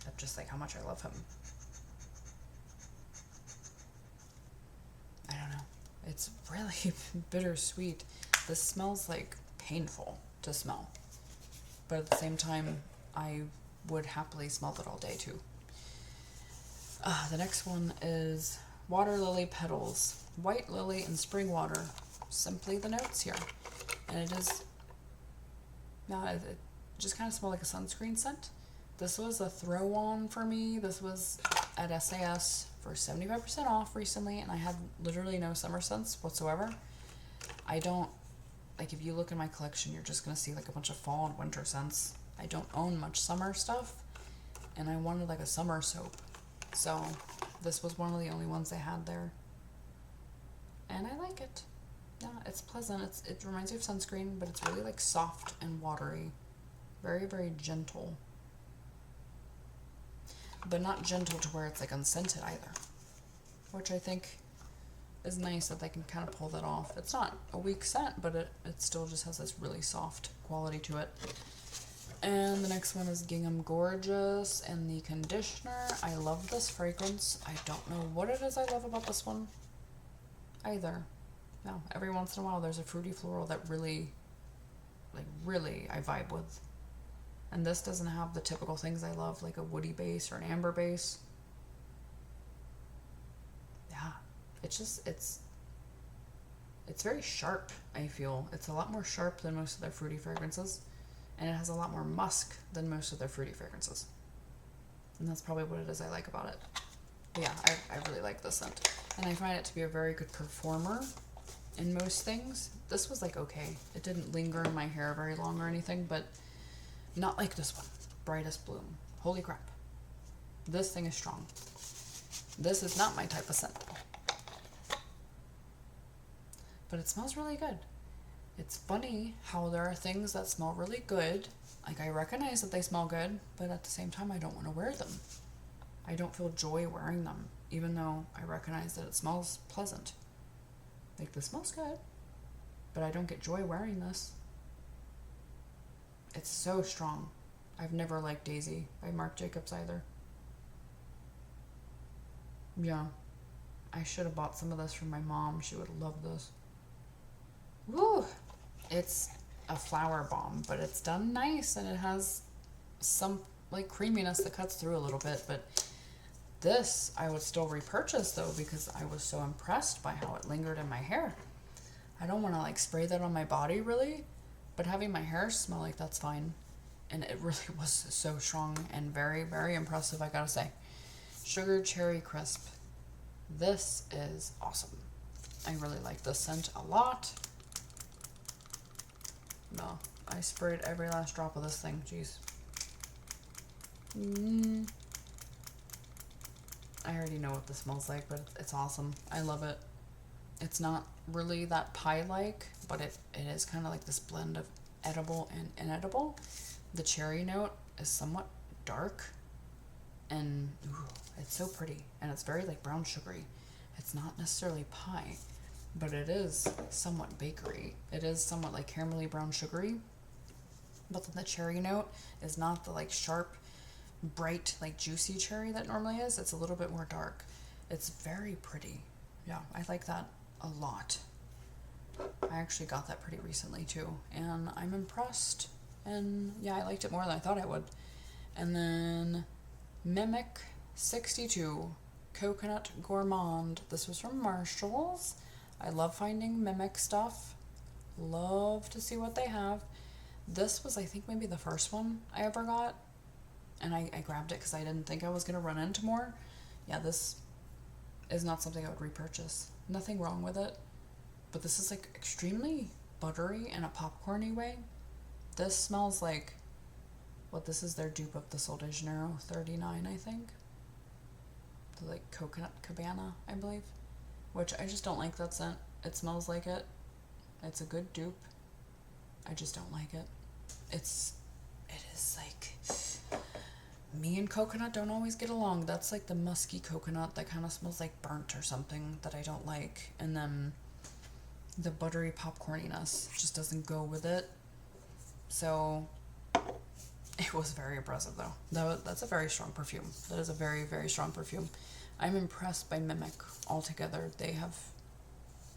of just like how much I love him. I don't know. It's really bittersweet. This smells like painful to smell, but at the same time, I would happily smell it all day too. The next one is Water Lily Petals, White Lily and Spring Water. Simply the notes here, and it just kind of smells like a sunscreen scent. This was a throw on for me. This was at SAS for 75% off recently, and I had literally no summer scents whatsoever. I don't, like, if you look in my collection, you're just going to see like a bunch of fall and winter scents. I don't own much summer stuff, and I wanted like a summer soap. So this was one of the only ones they had there. And I like it. Yeah, it's pleasant. It reminds me of sunscreen, but it's really like soft and watery. Very, very gentle. But not gentle to where it's like unscented either. Which I think is nice that they can kind of pull that off. It's not a weak scent, but it still just has this really soft quality to it. And the next one is Gingham Gorgeous and the conditioner. I love this fragrance. I don't know what it is I love about this one either. No, every once in a while there's a fruity floral that really I vibe with. And this doesn't have the typical things I love, like a woody base or an amber base. Yeah, it's very sharp, I feel. It's a lot more sharp than most of their fruity fragrances. And it has a lot more musk than most of their fruity fragrances. And that's probably what it is I like about it. But yeah, I really like this scent. And I find it to be a very good performer. in most things. This was like okay. It didn't linger in my hair very long or anything, but not like this one. Brightest Bloom. Holy crap. This thing is strong. This is not my type of scent. But it smells really good. It's funny how there are things that smell really good. Like, I recognize that they smell good, but at the same time, I don't want to wear them. I don't feel joy wearing them, even though I recognize that it smells pleasant. Like, this smells good, but I don't get joy wearing this. It's so strong. I've never liked Daisy by Marc Jacobs either. Yeah. I should have bought some of this for my mom. She would love this. Woo! It's a flower bomb, but it's done nice, and it has some like creaminess that cuts through a little bit. But this I would still repurchase though, because I was so impressed by how it lingered in my hair. I don't want to like spray that on my body really, but having my hair smell like that's fine. And it really was so strong and very, very impressive, I gotta say. Sugar Cherry Crisp. This is awesome. I really like this scent a lot. No, I sprayed every last drop of this thing. Jeez. I already know what this smells like, but it's awesome. I love it. It's not really that pie-like, but it is kind of like this blend of edible and inedible. The cherry note is somewhat dark, and ooh, it's so pretty, and it's very like brown sugary. It's not necessarily pie, but it is somewhat bakery. It is somewhat like caramelly brown sugary, but then the cherry note is not the like sharp, bright, like juicy cherry that normally is. It's a little bit more dark. It's very pretty. Yeah, I like that a lot. I actually got that pretty recently too, and I'm impressed. And yeah, I liked it more than I thought I would. And then Mimic 62 Coconut Gourmand. This was from Marshall's. I love finding Mimic stuff. Love to see what they have. This was, I think, maybe the first one I ever got. And I grabbed it because I didn't think I was going to run into more. Yeah, this is not something I would repurchase. Nothing wrong with it. But this is like extremely buttery in a popcorny way. This smells like, what, this is their dupe of the Sol de Janeiro 39, I think. The like coconut cabana, I believe. Which I just don't like that scent. It smells like it. It's a good dupe. I just don't like it. It is like, me and coconut don't always get along. That's like the musky coconut that kind of smells like burnt or something that I don't like. And then the buttery popcorniness just doesn't go with it. So it was very impressive though. That's a very strong perfume. That is a very, very strong perfume. I'm impressed by Mimic altogether. They have,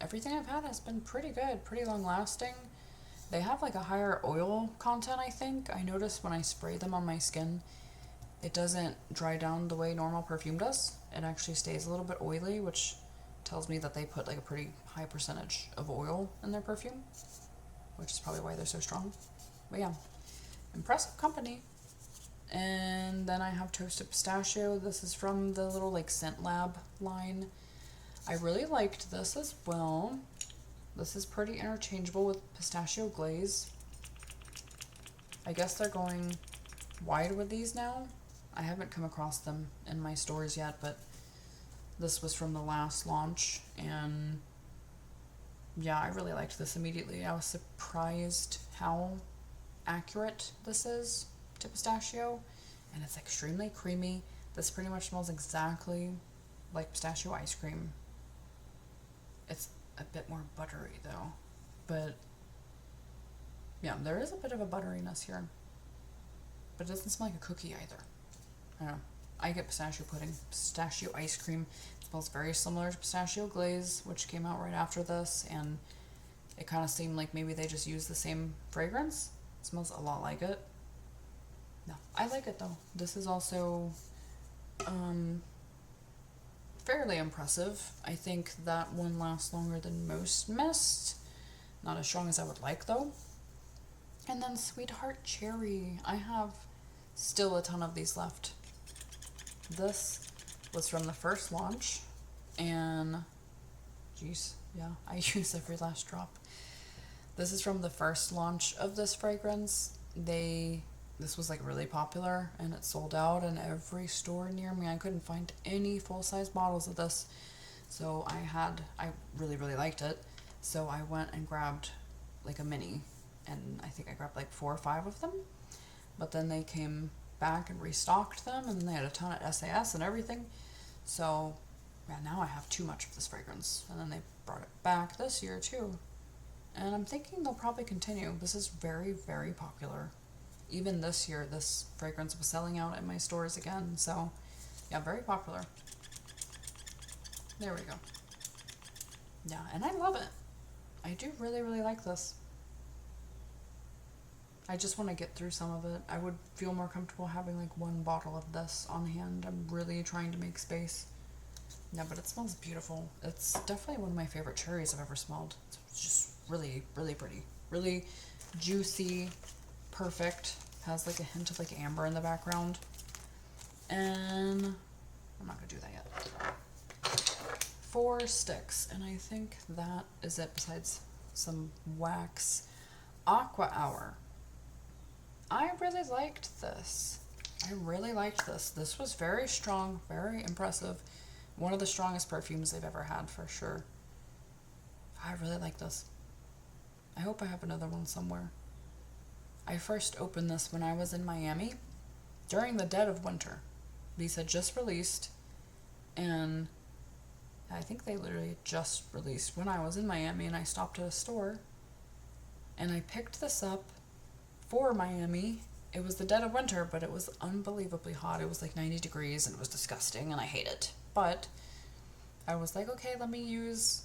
everything I've had has been pretty good, pretty long lasting. They have like a higher oil content, I think. I noticed when I spray them on my skin, it doesn't dry down the way normal perfume does. It actually stays a little bit oily, which tells me that they put like a pretty high percentage of oil in their perfume, which is probably why they're so strong. But yeah, impressive company. And then I have Toasted Pistachio. This is from the little like Scent Lab line. I really liked this as well. This is pretty interchangeable with Pistachio Glaze. I guess they're going wide with these now. I haven't come across them in my stores yet, but this was from the last launch, and yeah, I really liked this immediately. I was surprised how accurate this is to pistachio, and it's extremely creamy. This pretty much smells exactly like pistachio ice cream. It's a bit more buttery though, but yeah, there is a bit of a butteriness here, but it doesn't smell like a cookie either. I don't know. I get pistachio pudding, pistachio ice cream. It smells very similar to Pistachio Glaze, which came out right after this, and it kind of seemed like maybe they just used the same fragrance. It smells a lot like it. No, I like it though. This is also fairly impressive. I think that one lasts longer than most mist. Not as strong as I would like though. And then Sweetheart Cherry. I have still a ton of these left. This was from the first launch, and geez, Yeah, I use every last drop. This is from the first launch of this fragrance. This was like really popular and it sold out in every store near me. I couldn't find any full-size bottles of this. So I really, really liked it. So I went and grabbed like a mini, and I think I grabbed like 4 or 5 of them. But then they came back and restocked them, and then they had a ton at SAS and everything. So yeah, now I have too much of this fragrance. And then they brought it back this year too. And I'm thinking they'll probably continue. This is very, very popular. Even this year, this fragrance was selling out in my stores again. So yeah, very popular. There we go. Yeah, and I love it. I do really, really like this. I just want to get through some of it. I would feel more comfortable having like one bottle of this on hand. I'm really trying to make space. Yeah, but it smells beautiful. It's definitely one of my favorite cherries I've ever smelled. It's just really, really pretty. Really juicy, perfect. Has like a hint of like amber in the background. And I'm not going to do that yet. 4 sticks, and I think that is it besides some wax. Aqua Hour. I really liked this. I really liked this. This was very strong, very impressive. One of the strongest perfumes they've ever had for sure. I really like this. I hope I have another one somewhere. I first opened this when I was in Miami during the dead of winter. These had just released, and I think they literally just released when I was in Miami, and I stopped at a store and I picked this up for Miami. It was the dead of winter, but it was unbelievably hot. It was like 90 degrees and it was disgusting and I hate it. But I was like, okay, let me use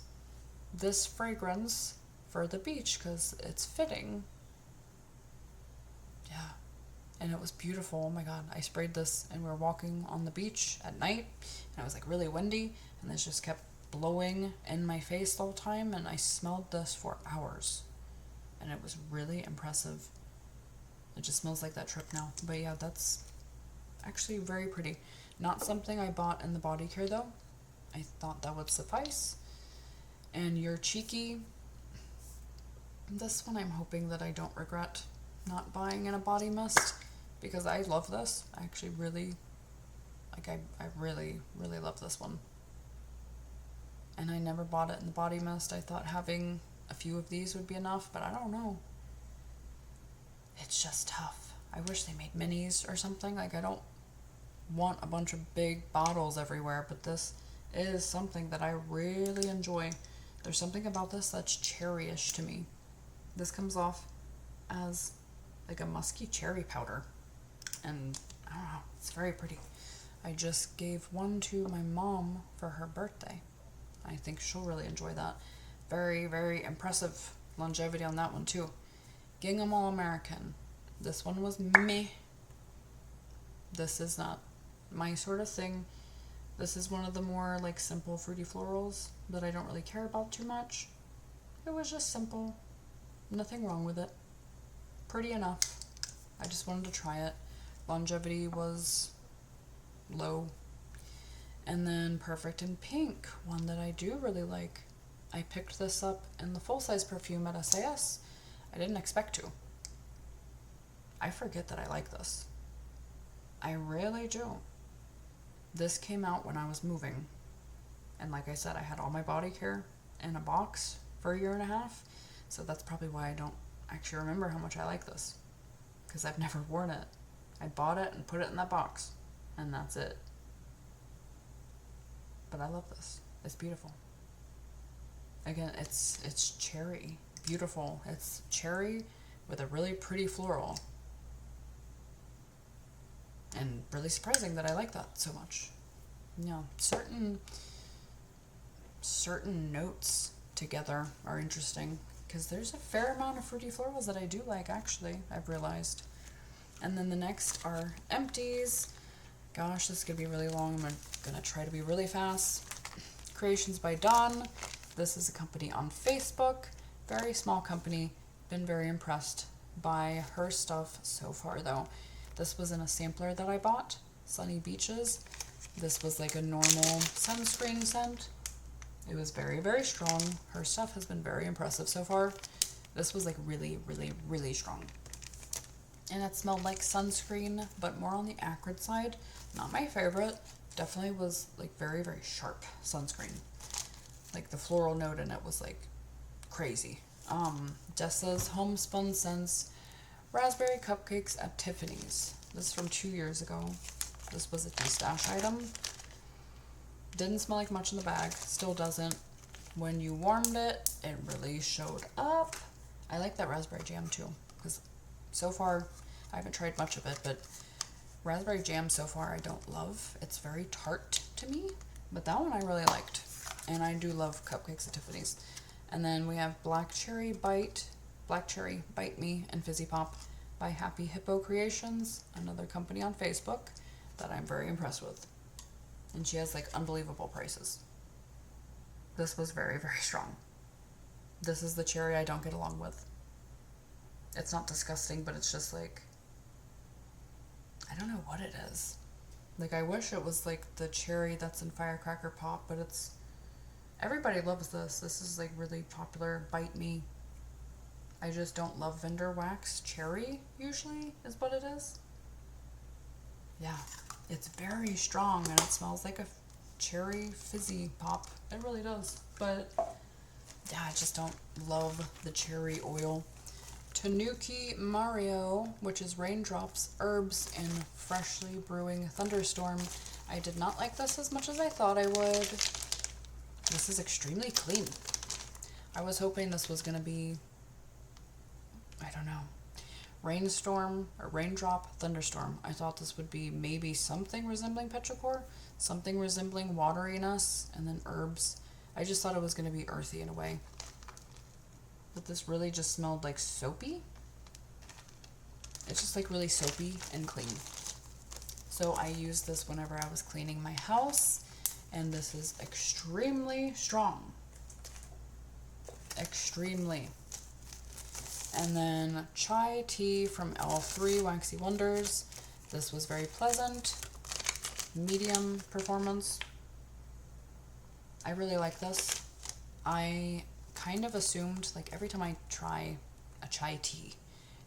this fragrance for the beach because it's fitting. Yeah. And it was beautiful. Oh my God. I sprayed this and we were walking on the beach at night and it was like really windy and this just kept blowing in my face the whole time and I smelled this for hours and it was really impressive. It just smells like that trip now. But yeah, that's actually very pretty. Not something I bought in the body care though. I thought that would suffice. And You're Cheeky. This one I'm hoping that I don't regret not buying in a body mist because I love this. I actually really, I really, really love this one. And I never bought it in the body mist. I thought having a few of these would be enough, but I don't know. It's just tough. I wish they made minis or something. Like, I don't want a bunch of big bottles everywhere, but this is something that I really enjoy. There's something about this that's cherryish to me. This comes off as like a musky cherry powder. And I don't know, it's very pretty. I just gave one to my mom for her birthday. I think she'll really enjoy that. Very, very impressive longevity on that one too. Gingham All American. This one was meh. This is not my sort of thing. This is one of the more like simple fruity florals that I don't really care about too much. It was just simple. Nothing wrong with it. Pretty enough. I just wanted to try it. Longevity was low. And then Perfect in Pink, one that I do really like. I picked this up in the full-size perfume at SAS. I didn't expect to. I forget that I like this. I really do. This came out when I was moving. And like I said, I had all my body care in a box for a year and a half. So that's probably why I don't actually remember how much I like this. Because I've never worn it. I bought it and put it in that box. And that's it. But I love this. It's beautiful. Again, it's cherry. Beautiful. It's cherry with a really pretty floral. And really surprising that I like that so much. You know, certain notes together are interesting because there's a fair amount of fruity florals that I do like, actually, I've realized. And then the next are Empties. Gosh, this is going to be really long. I'm going to try to be really fast. Creations by Dawn. This is a company on Facebook. Very small company. Been very impressed by her stuff so far, though. This was in a sampler that I bought. Sunny Beaches. This was like a normal sunscreen scent. It was very, very strong. Her stuff has been very impressive so far. This was like really, really, really strong. And it smelled like sunscreen, but more on the acrid side. Not my favorite. Definitely was like very, very sharp sunscreen. Like the floral note in it was like crazy. Just says homespun scents, raspberry cupcakes at Tiffany's. This is from 2 years ago. This was a tea stash item. Didn't smell like much in the bag. Still doesn't. When you warmed it, it really showed up. I like that raspberry jam too, because so far I haven't tried much of it, but raspberry jam so far I don't love. It's very tart to me, but that one I really liked. And I do love cupcakes at Tiffany's. And then we have Black Cherry Bite Me, and Fizzy Pop by Happy Hippo Creations, another company on Facebook that I'm very impressed with. And she has like unbelievable prices. This was very, very strong. This is the cherry I don't get along with. It's not disgusting, but it's just like, I don't know what it is. Like, I wish it was like the cherry that's in Firecracker Pop, but it's, everybody loves this. This is like really popular. Bite Me. I just don't love vendor wax. Cherry, usually, is what it is. Yeah, it's very strong, and it smells like a cherry fizzy pop. It really does. But, yeah, I just don't love the cherry oil. Tanuki Mario, which is raindrops, herbs, and freshly brewing thunderstorm. I did not like this as much as I thought I would. This is extremely clean. I was hoping this was going to be, I don't know, rainstorm or raindrop thunderstorm. I thought this would be maybe something resembling petrichor, something resembling wateriness, and then herbs. I just thought it was going to be earthy in a way. But this really just smelled like soapy. It's just like really soapy and clean. So I used this whenever I was cleaning my house, and this is extremely strong. Extremely. And then chai tea from L3 Waxy Wonders. This was very pleasant. Medium performance. I really like this. I kind of assumed, like, every time I try a chai tea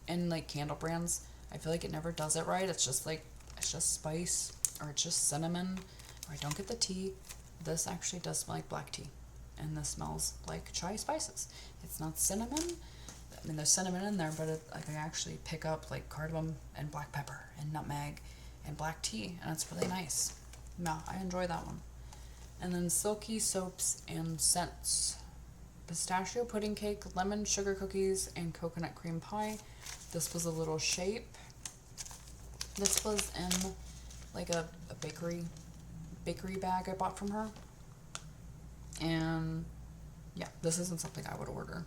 in like candle brands, I feel like it never does it right. It's just like, it's just spice, or it's just cinnamon, or I don't get the tea. This actually does smell like black tea, and this smells like chai spices. It's not cinnamon. I mean, there's cinnamon in there, but like I actually pick up like cardamom and black pepper and nutmeg and black tea, and it's really nice. No, I enjoy that one. And then silky soaps and scents. Pistachio pudding cake, lemon sugar cookies, and coconut cream pie. This was a little shape. This was in like a bakery bag I bought from her. And yeah, this isn't something I would order.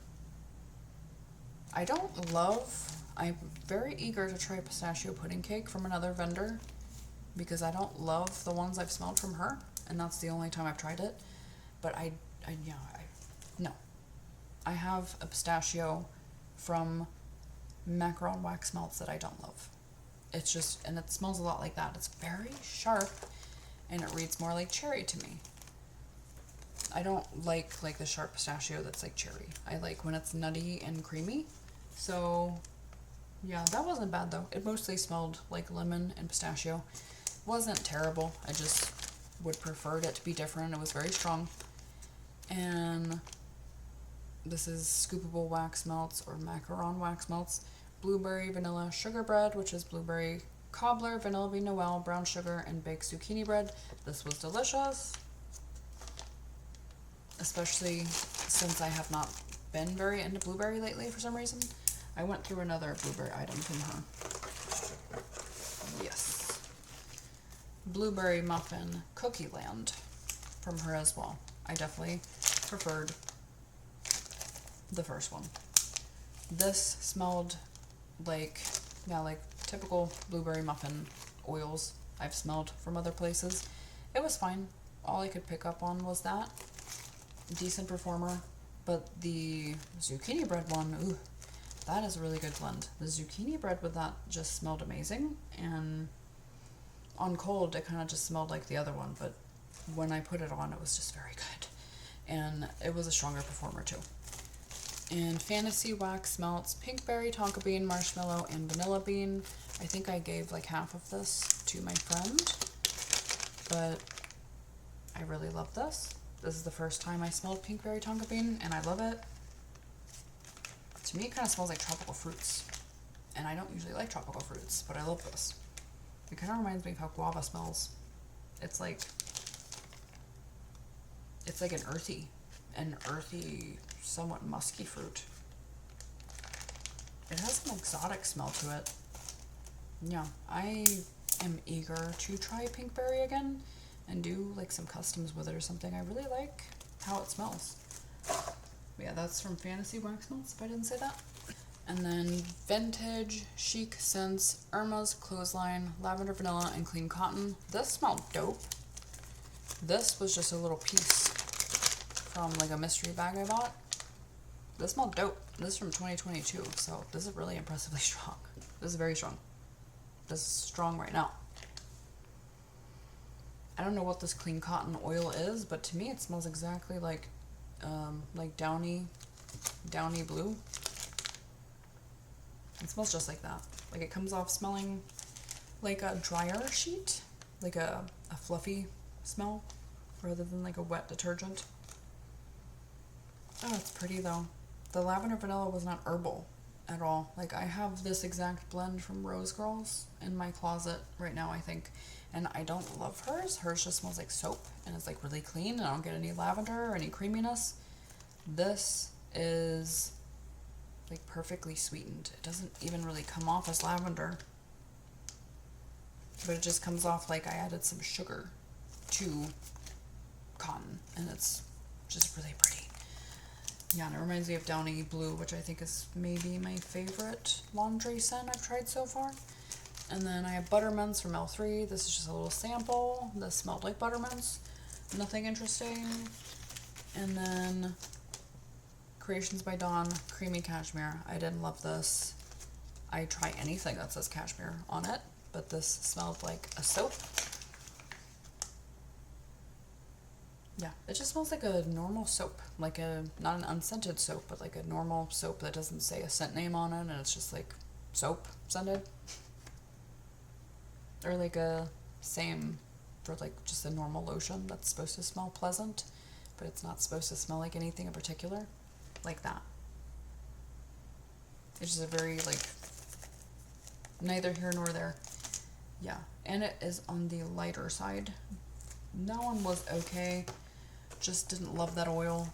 I'm very eager to try pistachio pudding cake from another vendor, because I don't love the ones I've smelled from her, and that's the only time I've tried it. But no. I have a pistachio from macaron wax melts that I don't love. It's just, and it smells a lot like that. It's very sharp, and it reads more like cherry to me. I don't like the sharp pistachio that's like cherry. I like when it's nutty and creamy. So yeah, that wasn't bad though. It mostly smelled like lemon and pistachio. Wasn't terrible. I just would prefer it to be different. It was very strong. And this is scoopable wax melts, or macaron wax melts. Blueberry vanilla sugar bread, which is blueberry cobbler, vanilla bean noel, brown sugar, and baked zucchini bread. This was delicious, especially since I have not been very into blueberry lately for some reason. I went through another blueberry item from her. Yes. Blueberry muffin cookie land from her as well. I definitely preferred the first one. This smelled like, yeah, like typical blueberry muffin oils I've smelled from other places. It was fine. All I could pick up on was that. Decent performer. But the zucchini bread one, ooh, that is a really good blend. The zucchini bread with that just smelled amazing, and on cold it kind of just smelled like the other one, but when I put it on, it was just very good. and it was a stronger performer too. And Fantasy Wax Melts, Pinkberry, Tonka Bean, Marshmallow, and Vanilla Bean. I think I gave like half of this to my friend, but I really love this. This is the first time I smelled Pinkberry Tonka Bean, and I love it. To me, it kind of smells like tropical fruits, and I don't usually like tropical fruits, but I love this. It kind of reminds me of how guava smells. It's like an earthy, somewhat musky fruit. It has an exotic smell to it. Yeah, I am eager to try Pinkberry again and do like some customs with it or something. I really like how it smells. But yeah, that's from Fantasy Wax Melts, if I didn't say that. And then Vintage, Chic Scents, Irma's Clothesline, Lavender Vanilla, and Clean Cotton. This smelled dope. This was just a little piece from like a mystery bag I bought. This smelled dope. This is from 2022, so this is really impressively strong. This is very strong. This is strong right now. I don't know what this Clean Cotton oil is, but to me it smells exactly like downy blue. It smells just like that. Like it comes off smelling like a dryer sheet, like a fluffy smell rather than like a wet detergent. Oh, it's pretty though. The lavender vanilla was not herbal at all. Like I have this exact blend from Rose Girls in my closet right now, I think. And I don't love hers. Hers just smells like soap and it's like really clean and I don't get any lavender or any creaminess. This is like perfectly sweetened. It doesn't even really come off as lavender, but it just comes off like I added some sugar to cotton and it's just really pretty. Yeah, and it reminds me of Downy Blue, which I think is maybe my favorite laundry scent I've tried so far. And then I have Buttermints from L3. This is just a little sample. This smelled like Buttermints. Nothing interesting. And then Creations by Dawn, Creamy Cashmere. I didn't love this. I try anything that says cashmere on it, but this smelled like a soap. Yeah, it just smells like a normal soap, like not an unscented soap, but like a normal soap that doesn't say a scent name on it, and it's just like soap scented. Or like a same for like just a normal lotion that's supposed to smell pleasant, but it's not supposed to smell like anything in particular, like that. It's just a very like neither here nor there. Yeah, and it is on the lighter side. That one was okay. Just didn't love that oil.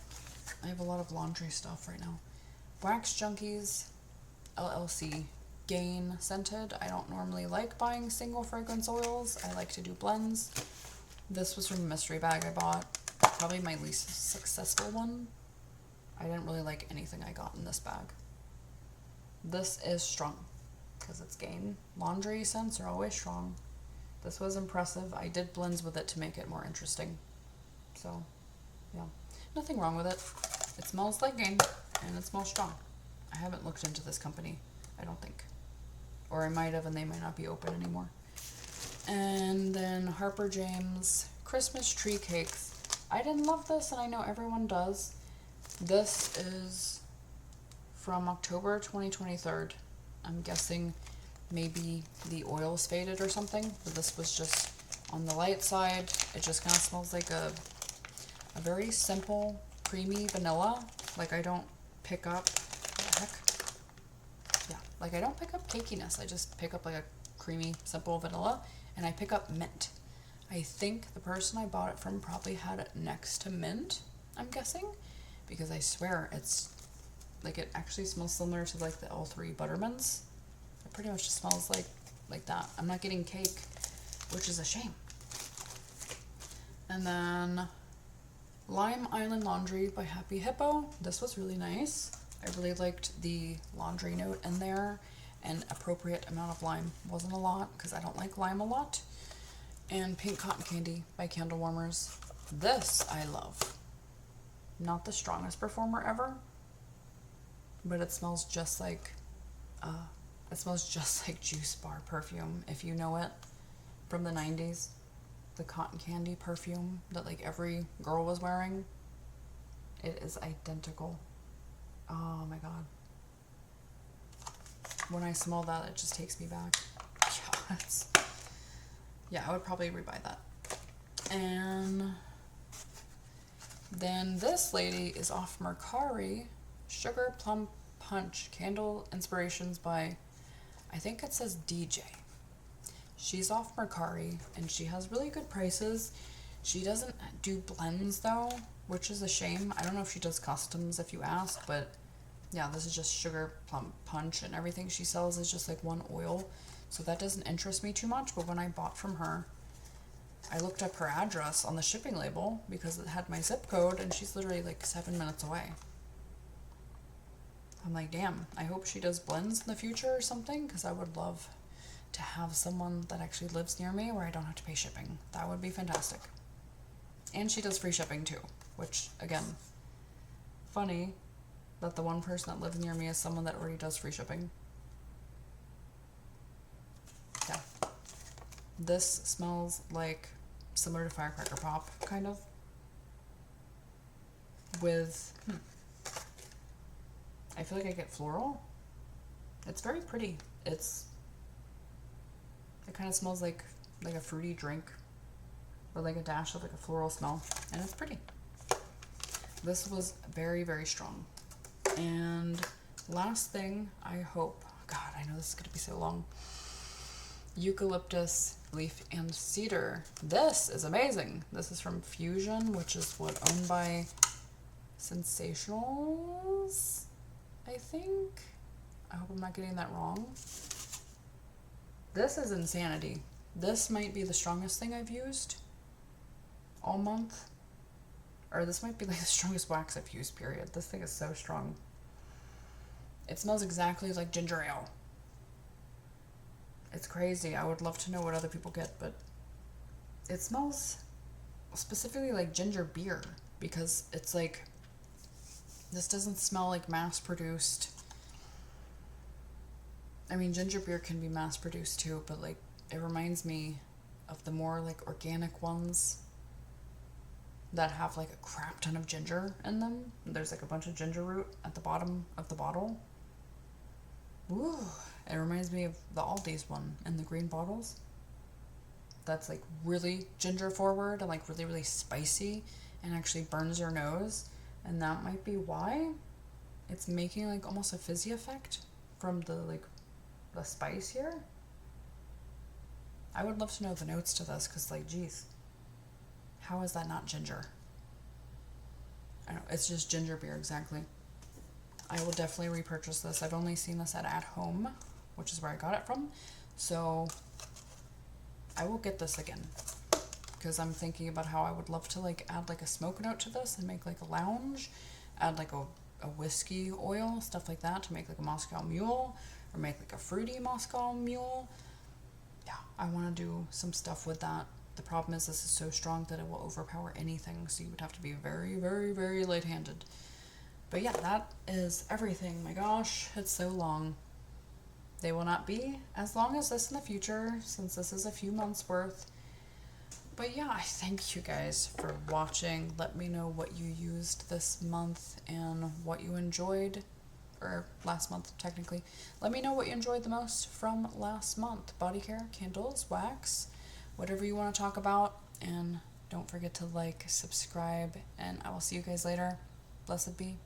I have a lot of laundry stuff right now. Wax Junkies, LLC, Gain Scented. I don't normally like buying single fragrance oils. I like to do blends. This was from a mystery bag I bought. Probably my least successful one. I didn't really like anything I got in this bag. This is strong because it's Gain. Laundry scents are always strong. This was impressive. I did blends with it to make it more interesting. So, yeah. Nothing wrong with it. It smells like Gain, and it smells strong. I haven't looked into this company, I don't think. Or I might have, and they might not be open anymore. And then Harper James Christmas Tree Cakes. I didn't love this, and I know everyone does. This is from October 2023. I'm guessing maybe the oil's faded or something, but this was just on the light side. It just kind of smells like a very simple, creamy vanilla. Like I don't pick up, what the heck? Yeah, like I don't pick up cakiness. I just pick up like a creamy, simple vanilla, and I pick up mint. I think the person I bought it from probably had it next to mint, I'm guessing, because I swear it's like it actually smells similar to like the L3 Buttermints. It pretty much just smells like that. I'm not getting cake, which is a shame. And then Lime Island Laundry by Happy Hippo. This was really nice. I really liked the laundry note in there, and appropriate amount of lime. Wasn't a lot because I don't like lime a lot. And Pink Cotton Candy by Candle Warmers. This I love. Not the strongest performer ever, but it smells just like Juice Bar perfume, if you know it, from the 90s. The cotton candy perfume that like every girl was wearing. It is identical. Oh my god. When I smell that, it just takes me back. Yeah, I would probably rebuy that. And then this lady is off Mercari. Sugar Plum Punch. Candle Inspirations by, I think it says DJ. She's off Mercari, and she has really good prices. She doesn't do blends, though, which is a shame. I don't know if she does customs if you ask, but yeah, this is just Sugar Plum Punch, and everything she sells is just like one oil. So that doesn't interest me too much, but when I bought from her, I looked up her address on the shipping label because it had my zip code, and she's literally like 7 minutes away. I'm like, damn, I hope she does blends in the future or something, because I would love to have someone that actually lives near me where I don't have to pay shipping. That would be fantastic. And she does free shipping too, which, again, funny that the one person that lives near me is someone that already does free shipping. Yeah. This smells like similar to Firecracker Pop, kind of. With, I feel like I get floral. It's very pretty. It kind of smells like a fruity drink, or like a dash of like a floral smell, and it's pretty. This was very, very strong. And last thing, I hope, God, I know this is gonna be so long. Eucalyptus leaf and cedar. This is amazing. This is from Fusion, which is what, owned by Sensationals, I think. I hope I'm not getting that wrong. This is insanity. This might be the strongest thing I've used all month. Or this might be like the strongest wax I've used, period. This thing is so strong. It smells exactly like ginger ale. It's crazy. I would love to know what other people get, but it smells specifically like ginger beer, because it's like, this doesn't smell like mass-produced. I mean, ginger beer can be mass-produced too, but like, it reminds me of the more like organic ones that have like a crap ton of ginger in them. There's like a bunch of ginger root at the bottom of the bottle. Ooh, it reminds me of the Aldi's one in the green bottles. That's like really ginger forward and like really, really spicy and actually burns your nose. And that might be why it's making like almost a fizzy effect from the spice here. I would love to know the notes to this, because like, geez, how is that not ginger? I don't know, it's just ginger beer, exactly. I will definitely repurchase this. I've only seen this at Home, which is where I got it from. So I will get this again, because I'm thinking about how I would love to like add like a smoke note to this and make like a lounge, add like a whiskey oil, stuff like that, to make like a Moscow Mule, or make like a fruity Moscow Mule. Yeah, I want to do some stuff with that. The problem is this is so strong that it will overpower anything, so you would have to be very, very, very light-handed. But yeah, that is everything. My gosh, it's so long. They will not be as long as this in the future, since this is a few months worth. But yeah, I thank you guys for watching. Let me know what you used this month and what you enjoyed, or last month technically. Let me know what you enjoyed the most from last month. Body care, candles, wax, whatever you want to talk about. And don't forget to like, subscribe, and I will see you guys later. Blessed be.